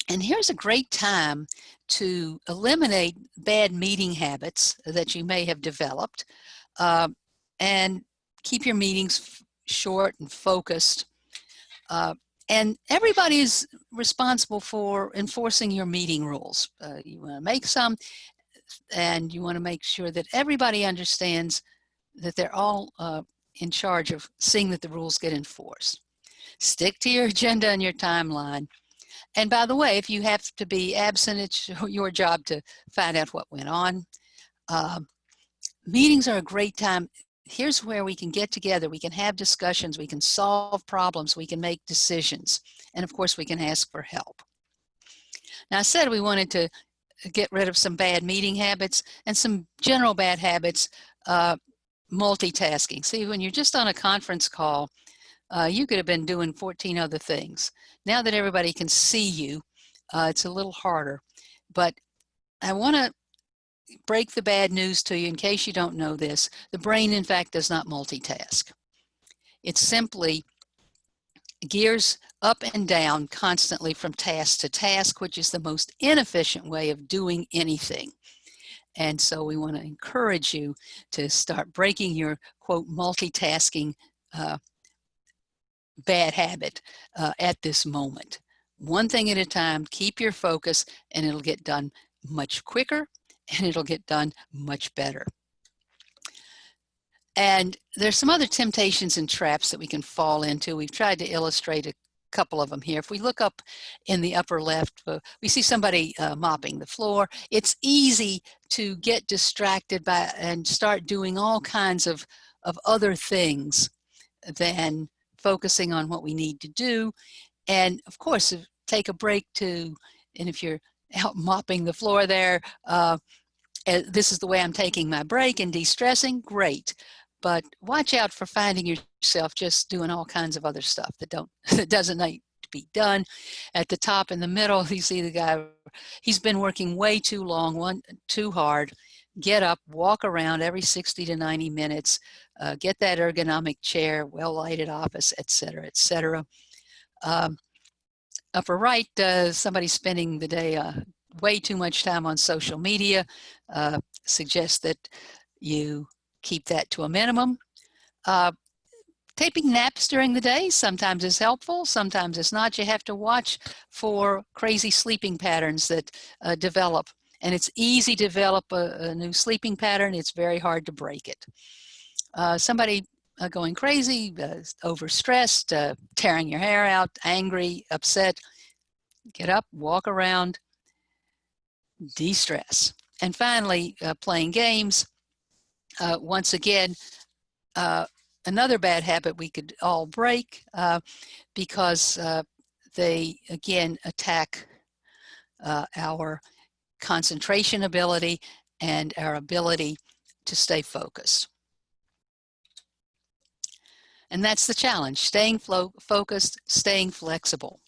here's a great time to eliminate bad meeting habits that you may have developed, and keep your meetings short and focused. And everybody's responsible for enforcing your meeting rules. You want to make some, and you want to make sure that everybody understands that they're all in charge of seeing that the rules get enforced. Stick to your agenda and your timeline. And by the way, if you have to be absent, it's your job to find out what went on. Meetings are a great time. Here's where we can get together. We can have discussions. We can solve problems. We can make decisions. And of course, we can ask for help. Now, I said we wanted to get rid of some bad meeting habits and some general bad habits. Multitasking. See, when you're just on a conference call, you could have been doing 14 other things. Now that everybody can see you, it's a little harder. But I want to break the bad news to you in case you don't know this. The brain, in fact, does not multitask. It simply gears up and down constantly from task to task, which is the most inefficient way of doing anything. And so we want to encourage you to start breaking your, quote, multitasking bad habit at this moment. One thing at a time, keep your focus, and it'll get done much quicker, and it'll get done much better. And there's some other temptations and traps that we can fall into. We've tried to illustrate a couple of them here. If we look up in the upper left, we see somebody mopping the floor. It's easy to get distracted by and start doing all kinds of other things than focusing on what we need to do. And of course, take a break and if you're out mopping the floor there, this is the way I'm taking my break and de-stressing, great. But watch out for finding yourself just doing all kinds of other stuff that doesn't need to be done. At the top in the middle, you see the guy, he's been working way too long, too hard. Get up, walk around every 60 to 90 minutes, get that ergonomic chair, well-lighted office, et cetera, et cetera. Upper right, somebody's spending the day way too much time on social media. Suggest that you keep that to a minimum. Taking naps during the day sometimes is helpful, sometimes it's not. You have to watch for crazy sleeping patterns that develop And it's easy to develop a new sleeping pattern. It's very hard to break it. Somebody going crazy, overstressed, tearing your hair out, angry, upset, get up, walk around, de-stress. And finally, playing games. Once again, another bad habit we could all break because they, again, attack our concentration ability and our ability to stay focused. And that's the challenge, staying focused, staying flexible.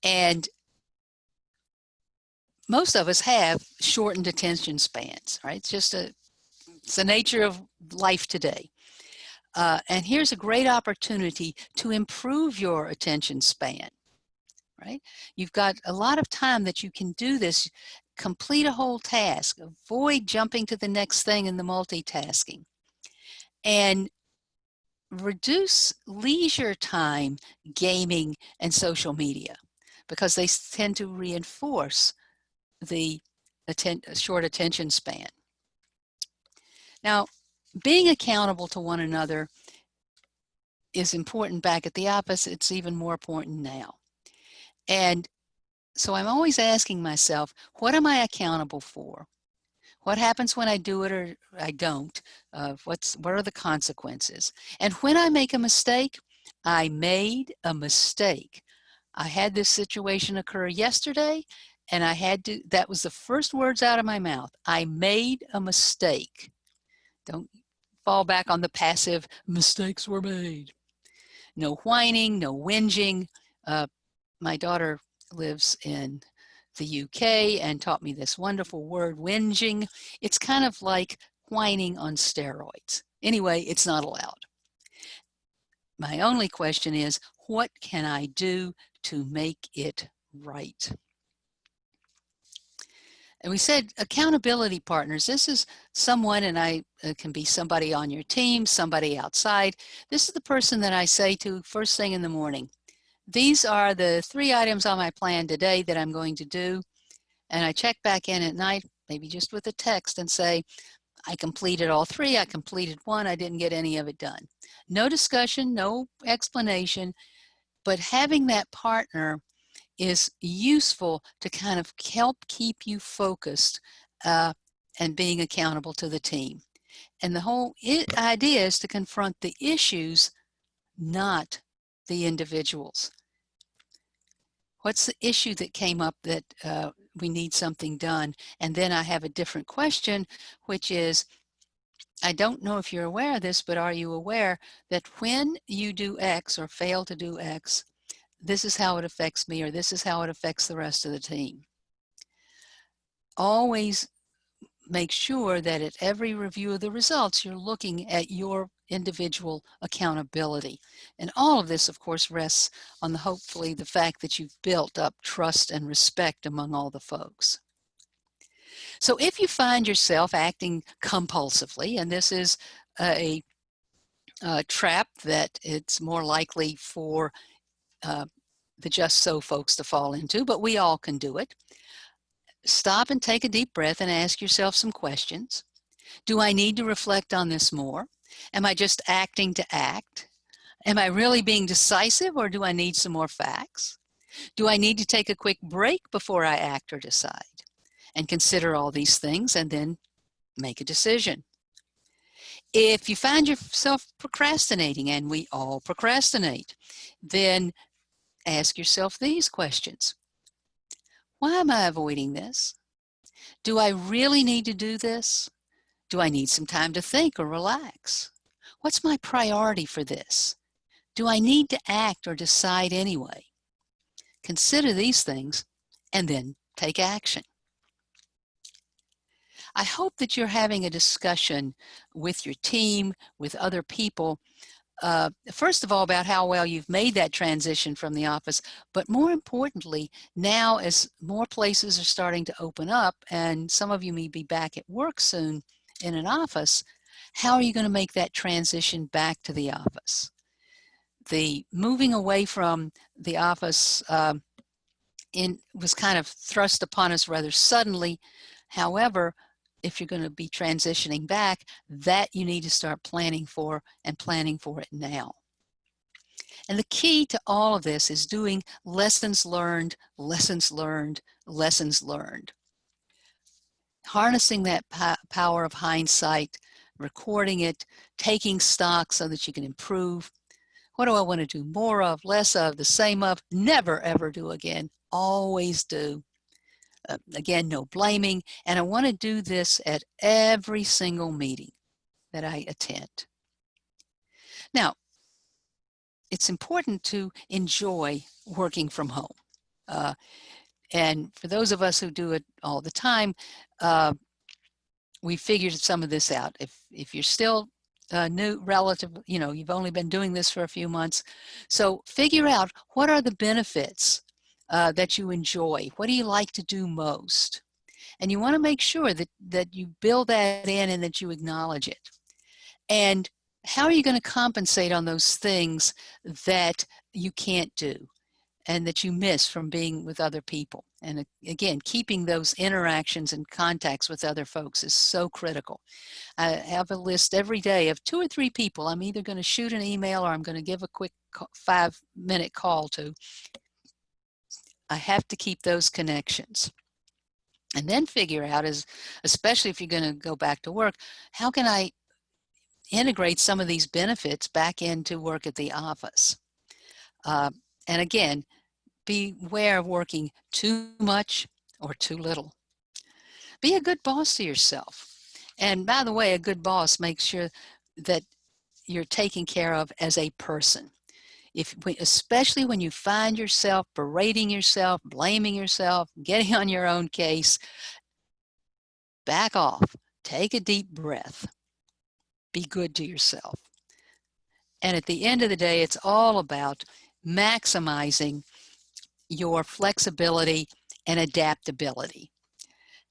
And most of us have shortened attention spans, right? It's the nature of life today. And here's a great opportunity to improve your attention span, right? You've got a lot of time that you can do this, complete a whole task, avoid jumping to the next thing in the multitasking, and reduce leisure time gaming and social media because they tend to reinforce the short attention span. Now, being accountable to one another is important back at the office. It's even more important now. And so I'm always asking myself, what am I accountable for? What happens when I do it or I don't? What are the consequences? And when I make a mistake, I made a mistake. I had this situation occur yesterday, and that was the first words out of my mouth. I made a mistake. Don't fall back on the passive, mistakes were made. No whining, no whinging. My daughter lives in the UK and taught me this wonderful word, whinging. It's kind of like whining on steroids. Anyway, it's not allowed. My only question is, what can I do to make it right? And we said accountability partners. This is someone, and I can be somebody on your team, somebody outside. This is the person that I say to first thing in the morning. These are the 3 items on my plan today that I'm going to do. And I check back in at night, maybe just with a text, and say, I completed all 3, I completed 1, I didn't get any of it done. No discussion, no explanation, but having that partner is useful to kind of help keep you focused and being accountable to the team. And the whole idea is to confront the issues, not the individuals. What's the issue that came up that we need something done? And then I have a different question, which is, I don't know if you're aware of this, but are you aware that when you do X or fail to do X, this is how it affects me, or this is how it affects the rest of the team? Always make sure that at every review of the results, you're looking at your individual accountability. And all of this, of course, rests on hopefully the fact that you've built up trust and respect among all the folks. So if you find yourself acting compulsively, and this is a trap that it's more likely for the just so folks to fall into, but we all can do it. Stop and take a deep breath and ask yourself some questions. Do I need to reflect on this more? Am I just acting to act? Am I really being decisive, or do I need some more facts? Do I need to take a quick break before I act or decide? And consider all these things and then make a decision. If you find yourself procrastinating, and we all procrastinate, then ask yourself these questions. Why am I avoiding this? Do I really need to do this? Do I need some time to think or relax? What's my priority for this? Do I need to act or decide anyway? Consider these things and then take action. I hope that you're having a discussion with your team, with other people, first of all, about how well you've made that transition from the office, but more importantly, now as more places are starting to open up, and some of you may be back at work soon in an office, how are you going to make that transition back to the office? The moving away from the office was kind of thrust upon us rather suddenly, However, if you're going to be transitioning back, that you need to start planning for, and planning for it now. And the key to all of this is doing lessons learned, lessons learned, lessons learned. Harnessing that power of hindsight, recording it, taking stock so that you can improve. What do I want to do more of, less of, the same of? Never, ever do again. Always do. Again, no blaming. And I want to do this at every single meeting that I attend. Now, it's important to enjoy working from home. And for those of us who do it all the time, we figured some of this out. If you're still new, relative, you've only been doing this for a few months, so figure out what are the benefits that you enjoy. What do you like to do most? And you want to make sure that you build that in and that you acknowledge it. And how are you going to compensate on those things that you can't do and that you miss from being with other people? And again, keeping those interactions and contacts with other folks is so critical. I have a list every day of 2 or 3 people I'm either going to shoot an email or I'm going to give a quick 5-minute call to. I have to keep those connections. And then figure out, especially if you're going to go back to work, how can I integrate some of these benefits back into work at the office? And again, beware of working too much or too little. Be a good boss to yourself. And by the way, a good boss makes sure that you're taken care of as a person. Especially when you find yourself berating yourself, blaming yourself, getting on your own case, back off, take a deep breath, be good to yourself. And at the end of the day, it's all about maximizing your flexibility and adaptability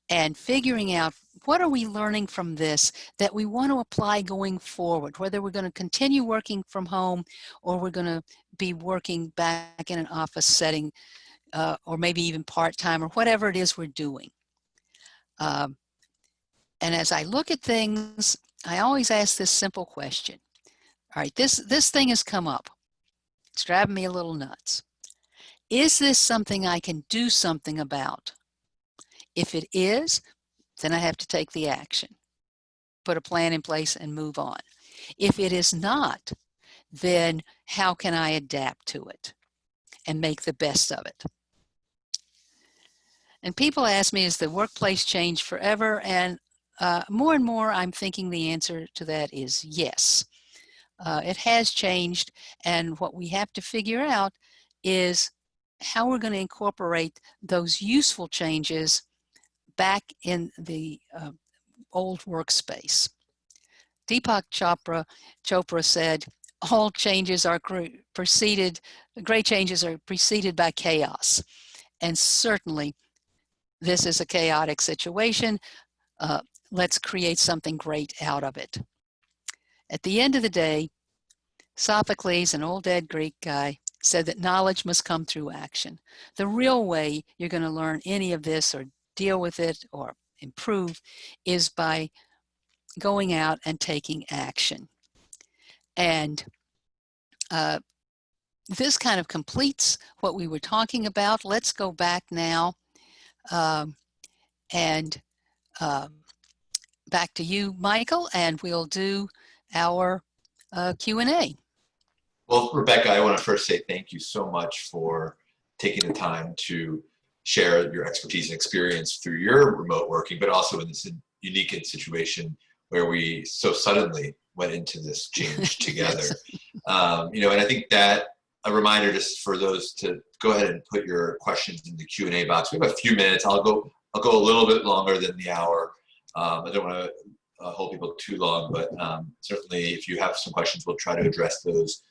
and figuring out what are we learning from this that we want to apply going forward, whether we're going to continue working from home or we're going to be working back in an office setting or maybe even part-time or whatever it is we're doing. And as I look at things, I always ask this simple question. All right, this thing has come up. It's driving me a little nuts. Is this something I can do something about? If it is, then I have to take the action, put a plan in place and move on. If it is not, then how can I adapt to it and make the best of it? And people ask me, is the workplace changed forever? And more and more I'm thinking the answer to that is yes. It has changed, and what we have to figure out is how we're going to incorporate those useful changes back in the old workspace. Deepak Chopra said, all changes are preceded, great changes are preceded by chaos. And certainly this is a chaotic situation. Let's create something great out of it. At the end of the day, Sophocles, an old dead Greek guy, said that knowledge must come through action. The real way you're going to learn any of this or deal with it or improve is by going out and taking action. And this kind of completes what we were talking about. Let's go back now and back to you, Michael, and we'll do our Q&A. Well, Rebecca, I want to first say thank you so much for taking the time to share your expertise and experience through your remote working, but also in this unique situation where we so suddenly went into this change together. Yes. And I think that a reminder just for those to go ahead and put your questions in the Q&A box. We have a few minutes. I'll go a little bit longer than the hour. I don't want to hold people too long, but certainly if you have some questions, we'll try to address those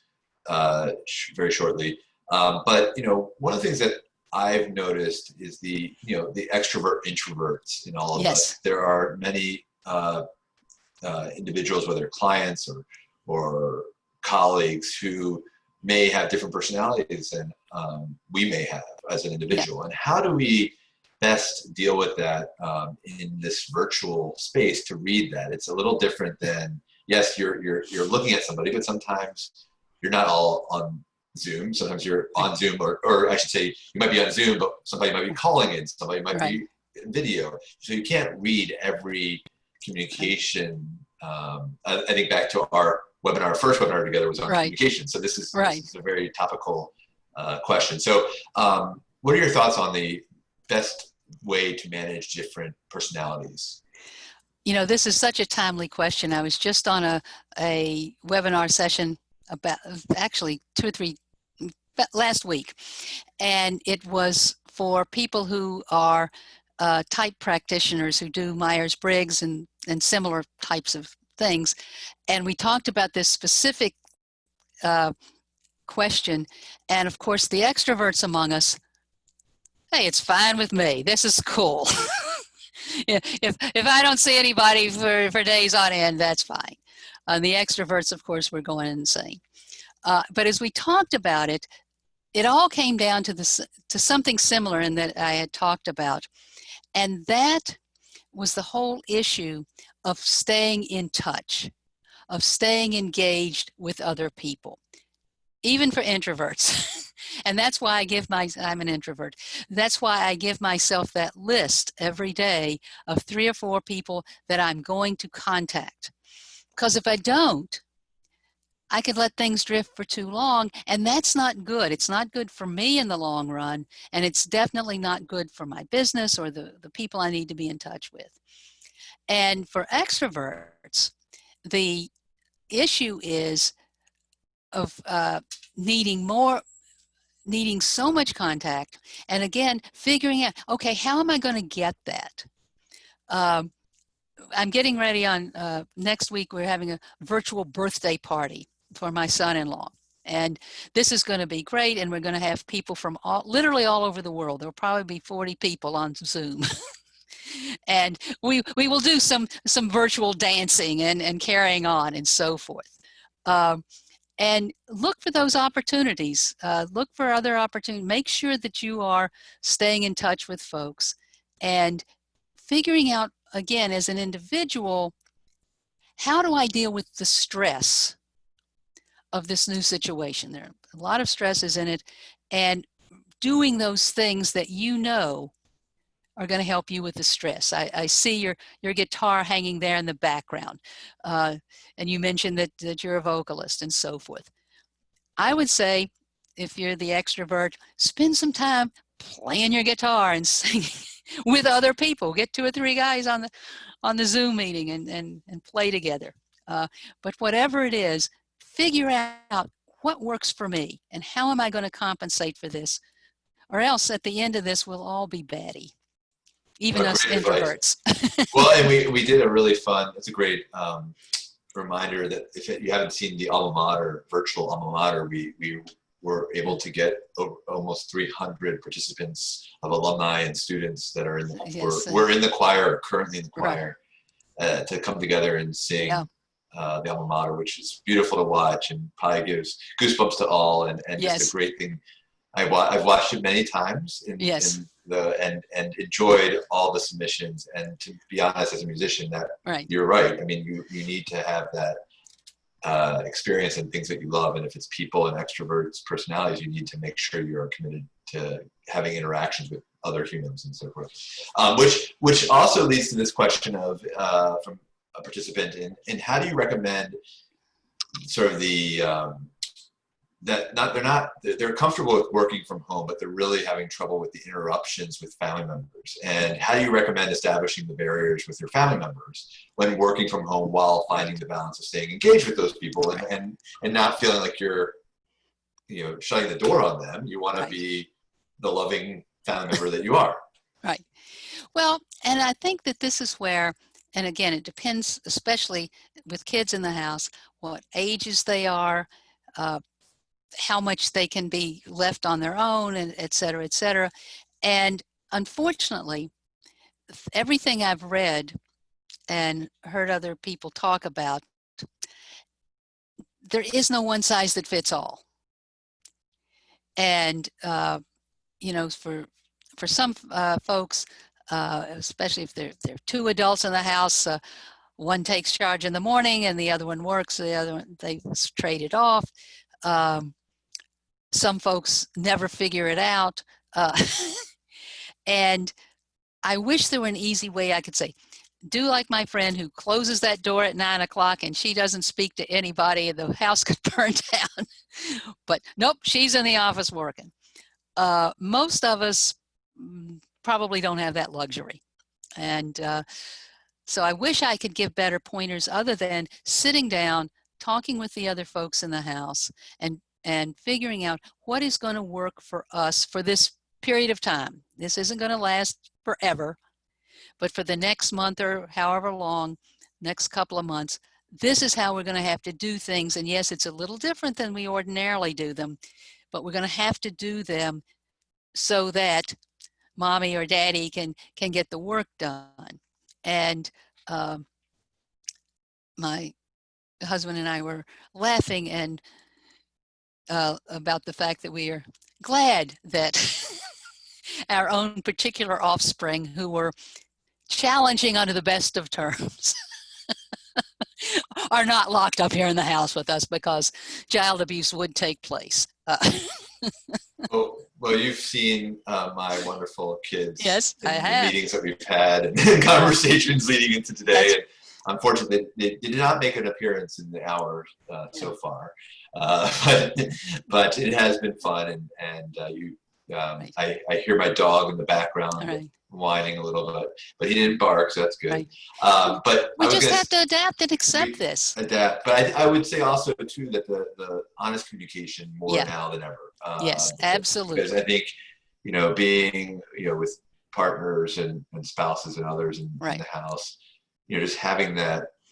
very shortly. But one of the things that I've noticed is the extrovert introverts in all of Yes. us. There are many individuals, whether clients or colleagues, who may have different personalities than we may have as an individual. Yeah. And how do we best deal with that in this virtual space to read that. It's a little different than, yes, you're looking at somebody, but sometimes you're not all on Zoom. Sometimes you're on Zoom, or I should say, you might be on Zoom, but somebody might be calling in, somebody might Right. be video. So you can't read every communication. I think back to our webinar, our first webinar together was on Right. communication. So this is a very topical question. So what are your thoughts on the best way to manage different personalities? You know, this is such a timely question. I was just on a webinar session about, actually 2 or 3 last week, and it was for people who are type practitioners who do Myers-Briggs and similar types of things. And we talked about this specific question. And of course, the extroverts among us, hey, it's fine with me. This is cool. if I don't see anybody for days on end, that's fine. The extroverts, of course, were going insane. But as we talked about it, it all came down to something similar in that I had talked about. And that was the whole issue of staying in touch, of staying engaged with other people, even for introverts. And that's why I'm an introvert. That's why I give myself that list every day of 3 or 4 people that I'm going to contact. Because if I don't, I could let things drift for too long, and that's not good. It's not good for me in the long run, and it's definitely not good for my business or the people I need to be in touch with. And for extroverts, the issue is of needing so much contact, and again, figuring out, okay, how am I going to get that? I'm getting ready on next week. We're having a virtual birthday party for my son-in-law, and this is going to be great. And we're going to have people from literally all over the world. There'll probably be 40 people on Zoom. And we will do some virtual dancing and carrying on and so forth. And look for those opportunities. Look for other opportunities. Make sure that you are staying in touch with folks and figuring out, again, as an individual, how do I deal with the stress of this new situation? There are a lot of stresses in it, and doing those things that you know are going to help you with the stress. I see your guitar hanging there in the background, and you mentioned that you're a vocalist and so forth. I would say, if you're the extrovert, spend some time playing your guitar and singing with other people. Get 2 or 3 guys on the Zoom meeting and play together. But whatever it is, figure out what works for me and how am I going to compensate for this, or else at the end of this we'll all be batty, even us introverts. Well, and we did a really fun, it's a great reminder that if you haven't seen the alma mater, virtual alma mater, we were able to get almost 300 participants of alumni and students that are we're in the choir, currently in the choir, to come together and sing the alma mater, which is beautiful to watch and probably gives goosebumps to all, and just a great thing. I've watched it many times and enjoyed all the submissions. And to be honest, as a musician, you're right. I mean, you need to have that experience and things that you love. And if it's people and extroverts, personalities, you need to make sure you're committed to having interactions with other humans and so forth. Which also leads to this question of from a participant in how do you recommend sort of the they're comfortable with working from home, but they're really having trouble with the interruptions with family members. And how do you recommend establishing the barriers with your family members when working from home while finding the balance of staying engaged with those people and not feeling like you're, shutting the door on them? You want to be the loving family member that you are. Right. Well, and I think that this is where, and again, it depends, especially with kids in the house, what ages they are, how much they can be left on their own, and et cetera, et cetera. And unfortunately, everything I've read and heard other people talk about, there is no one size that fits all. And, for for some folks, especially if there are two adults in the house, one takes charge in the morning and the other one works, the other one, they trade it off. Some folks never figure it out. And I wish there were an easy way I could say, do like my friend who closes that door at 9 o'clock and she doesn't speak to anybody and the house could burn down. But nope, she's in the office working. Most of us probably don't have that luxury. And so I wish I could give better pointers other than sitting down, talking with the other folks in the house and figuring out what is going to work for us for this period of time. This isn't going to last forever, but for the next month or however long, next couple of months, this is how we're going to have to do things. And yes, it's a little different than we ordinarily do them, but we're going to have to do them so that mommy or daddy can get the work done. And my husband and I were laughing and about the fact that we are glad that our own particular offspring, who were challenging under the best of terms, are not locked up here in the house with us, because child abuse would take place. Well, you've seen my wonderful kids. Yes, in I the have. meetings that we've had and conversations leading into today. And unfortunately, they did not make an appearance in the hour so far, but it has been fun. And Right. I hear my dog in the background Right. whining a little bit, but he didn't bark, so that's good. Right. But We just have to adapt and accept this. Adapt, but I would say also too that the honest communication more now than ever. Yes, absolutely. Because I think, being with partners and spouses and others in the house, just having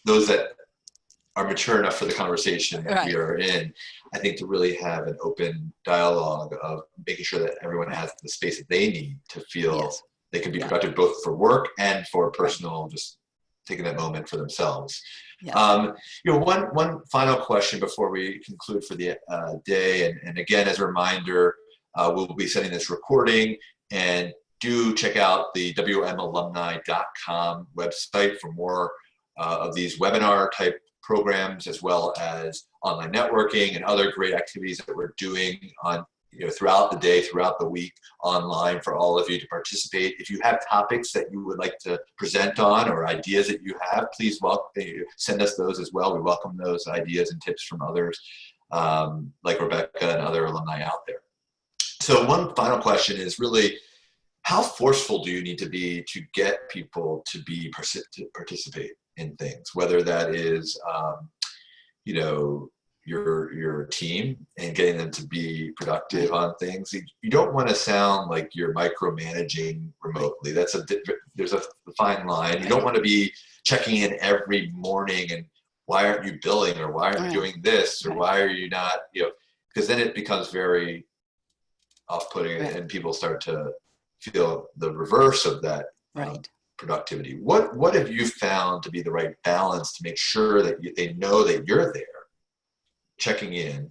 those that are mature enough for the conversation that we are in, I think to really have an open dialogue of making sure that everyone has the space that they need to feel they can be productive both for work and for personal, just taking that moment for themselves. One final question before we conclude for the day, and again, as a reminder, we'll be sending this recording, and do check out the wmalumni.com website for more of these webinar type programs, as well as online networking and other great activities that we're doing on throughout the day, throughout the week, online for all of you to participate. If you have topics that you would like to present on or ideas that you have, please send us those as well. We welcome those ideas and tips from others like Rebecca and other alumni out there. So one final question is really, how forceful do you need to be to get people to participate in things, whether that is your team and getting them to be productive on things. You don't want to sound like you're micromanaging remotely. there's a fine line. You don't want to be checking in every morning and why aren't you billing, or why aren't you doing this, or why are you not, because then it becomes very off-putting and people start to feel the reverse of that productivity. What have you found to be the right balance to make sure that they know that you're there checking in,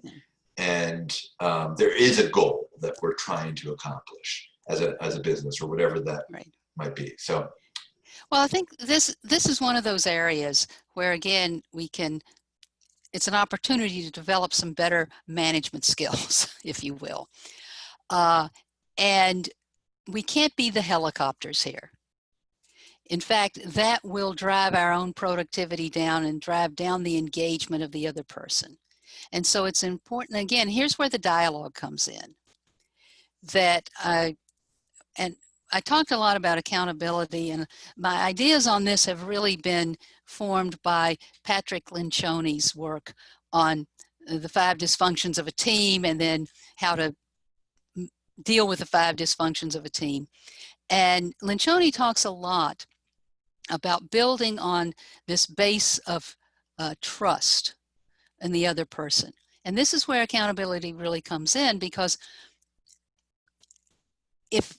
and there is a goal that we're trying to accomplish as a business, or whatever that might be. So, well, I think this is one of those areas where, again, it's an opportunity to develop some better management skills, if you will. And we can't be the helicopters here. In fact, that will drive our own productivity down and drive down the engagement of the other person. And so it's important, again, here's where the dialogue comes in. I talked a lot about accountability, and my ideas on this have really been formed by Patrick Lencioni's work on the 5 dysfunctions of a team, and then how to deal with the 5 dysfunctions of a team. And Lencioni talks a lot about building on this base of trust in the other person. And this is where accountability really comes in, because if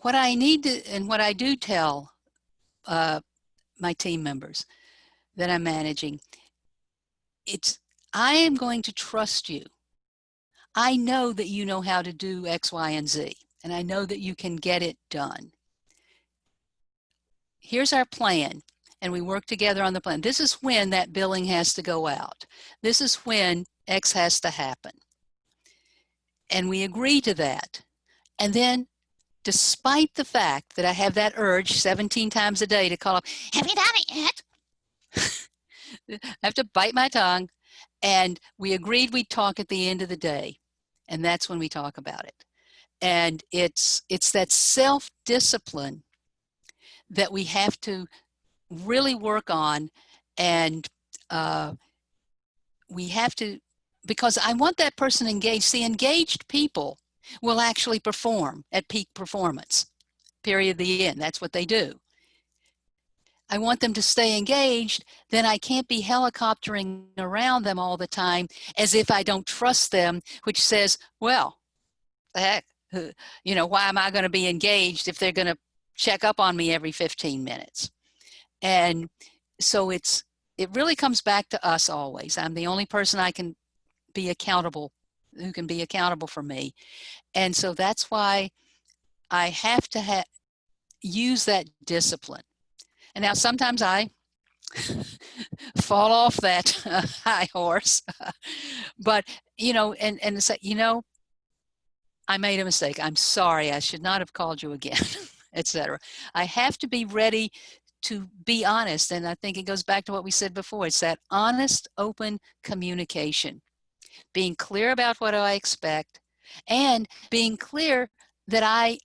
what I need to, and what I do tell my team members that I'm managing, I am going to trust you. I know that you know how to do X, Y, and Z. and I know that you can get it done. Here's our plan, and we work together on the plan. This is when that billing has to go out. This is when X has to happen. And we agree to that. And then, despite the fact that I have that urge 17 times a day to call up, have you done it yet? I have to bite my tongue. And we agreed we'd talk at the end of the day. And that's when we talk about it. And it's that self-discipline that we have to really work on. And we have to, because I want that person engaged. See, engaged people will actually perform at peak performance, period, the end. That's what they do. I want them to stay engaged, then I can't be helicoptering around them all the time as if I don't trust them, which says, well, the heck, you know, why am I going to be engaged if they're going to check up on me every 15 minutes? And so it really comes back to us always. I'm the only person I can be accountable, who can be accountable for me. And so that's why I have to use that discipline. And now sometimes I fall off that high horse, but, you know, and say, you know, I made a mistake. I'm sorry. I should not have called you again, etc. I have to be ready to be honest. And I think it goes back to what we said before. It's that honest, open communication, being clear about what I expect and being clear that I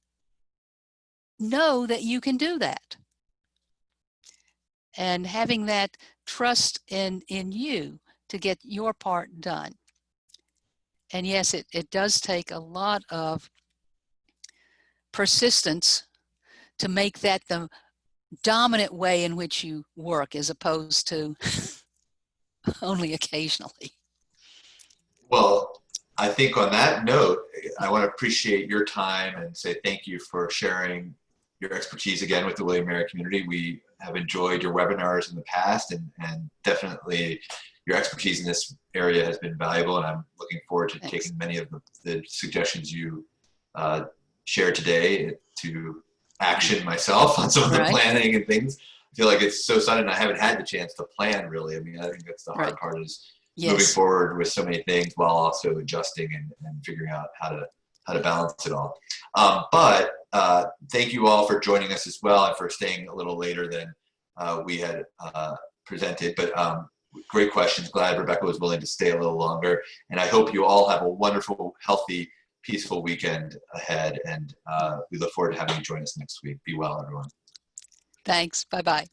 know that you can do that. And having that trust in you to get your part done. And yes, it does take a lot of persistence to make that the dominant way in which you work as opposed to only occasionally. Well, I think on that note, I want to appreciate your time and say thank you for sharing your expertise again with the William & Mary community. We have enjoyed your webinars in the past, and definitely your expertise in this area has been valuable, and I'm looking forward to taking many of the suggestions you shared today to action myself on some of the planning and things. I feel like it's so sudden. I haven't had the chance to plan really. I mean, I think that's the hard part is moving forward with so many things while also adjusting and figuring out how to balance it all. But thank you all for joining us as well and for staying a little later than we had presented. But great questions. Glad Rebecca was willing to stay a little longer. And I hope you all have a wonderful, healthy, peaceful weekend ahead. And we look forward to having you join us next week. Be well, everyone. Thanks. Bye-bye.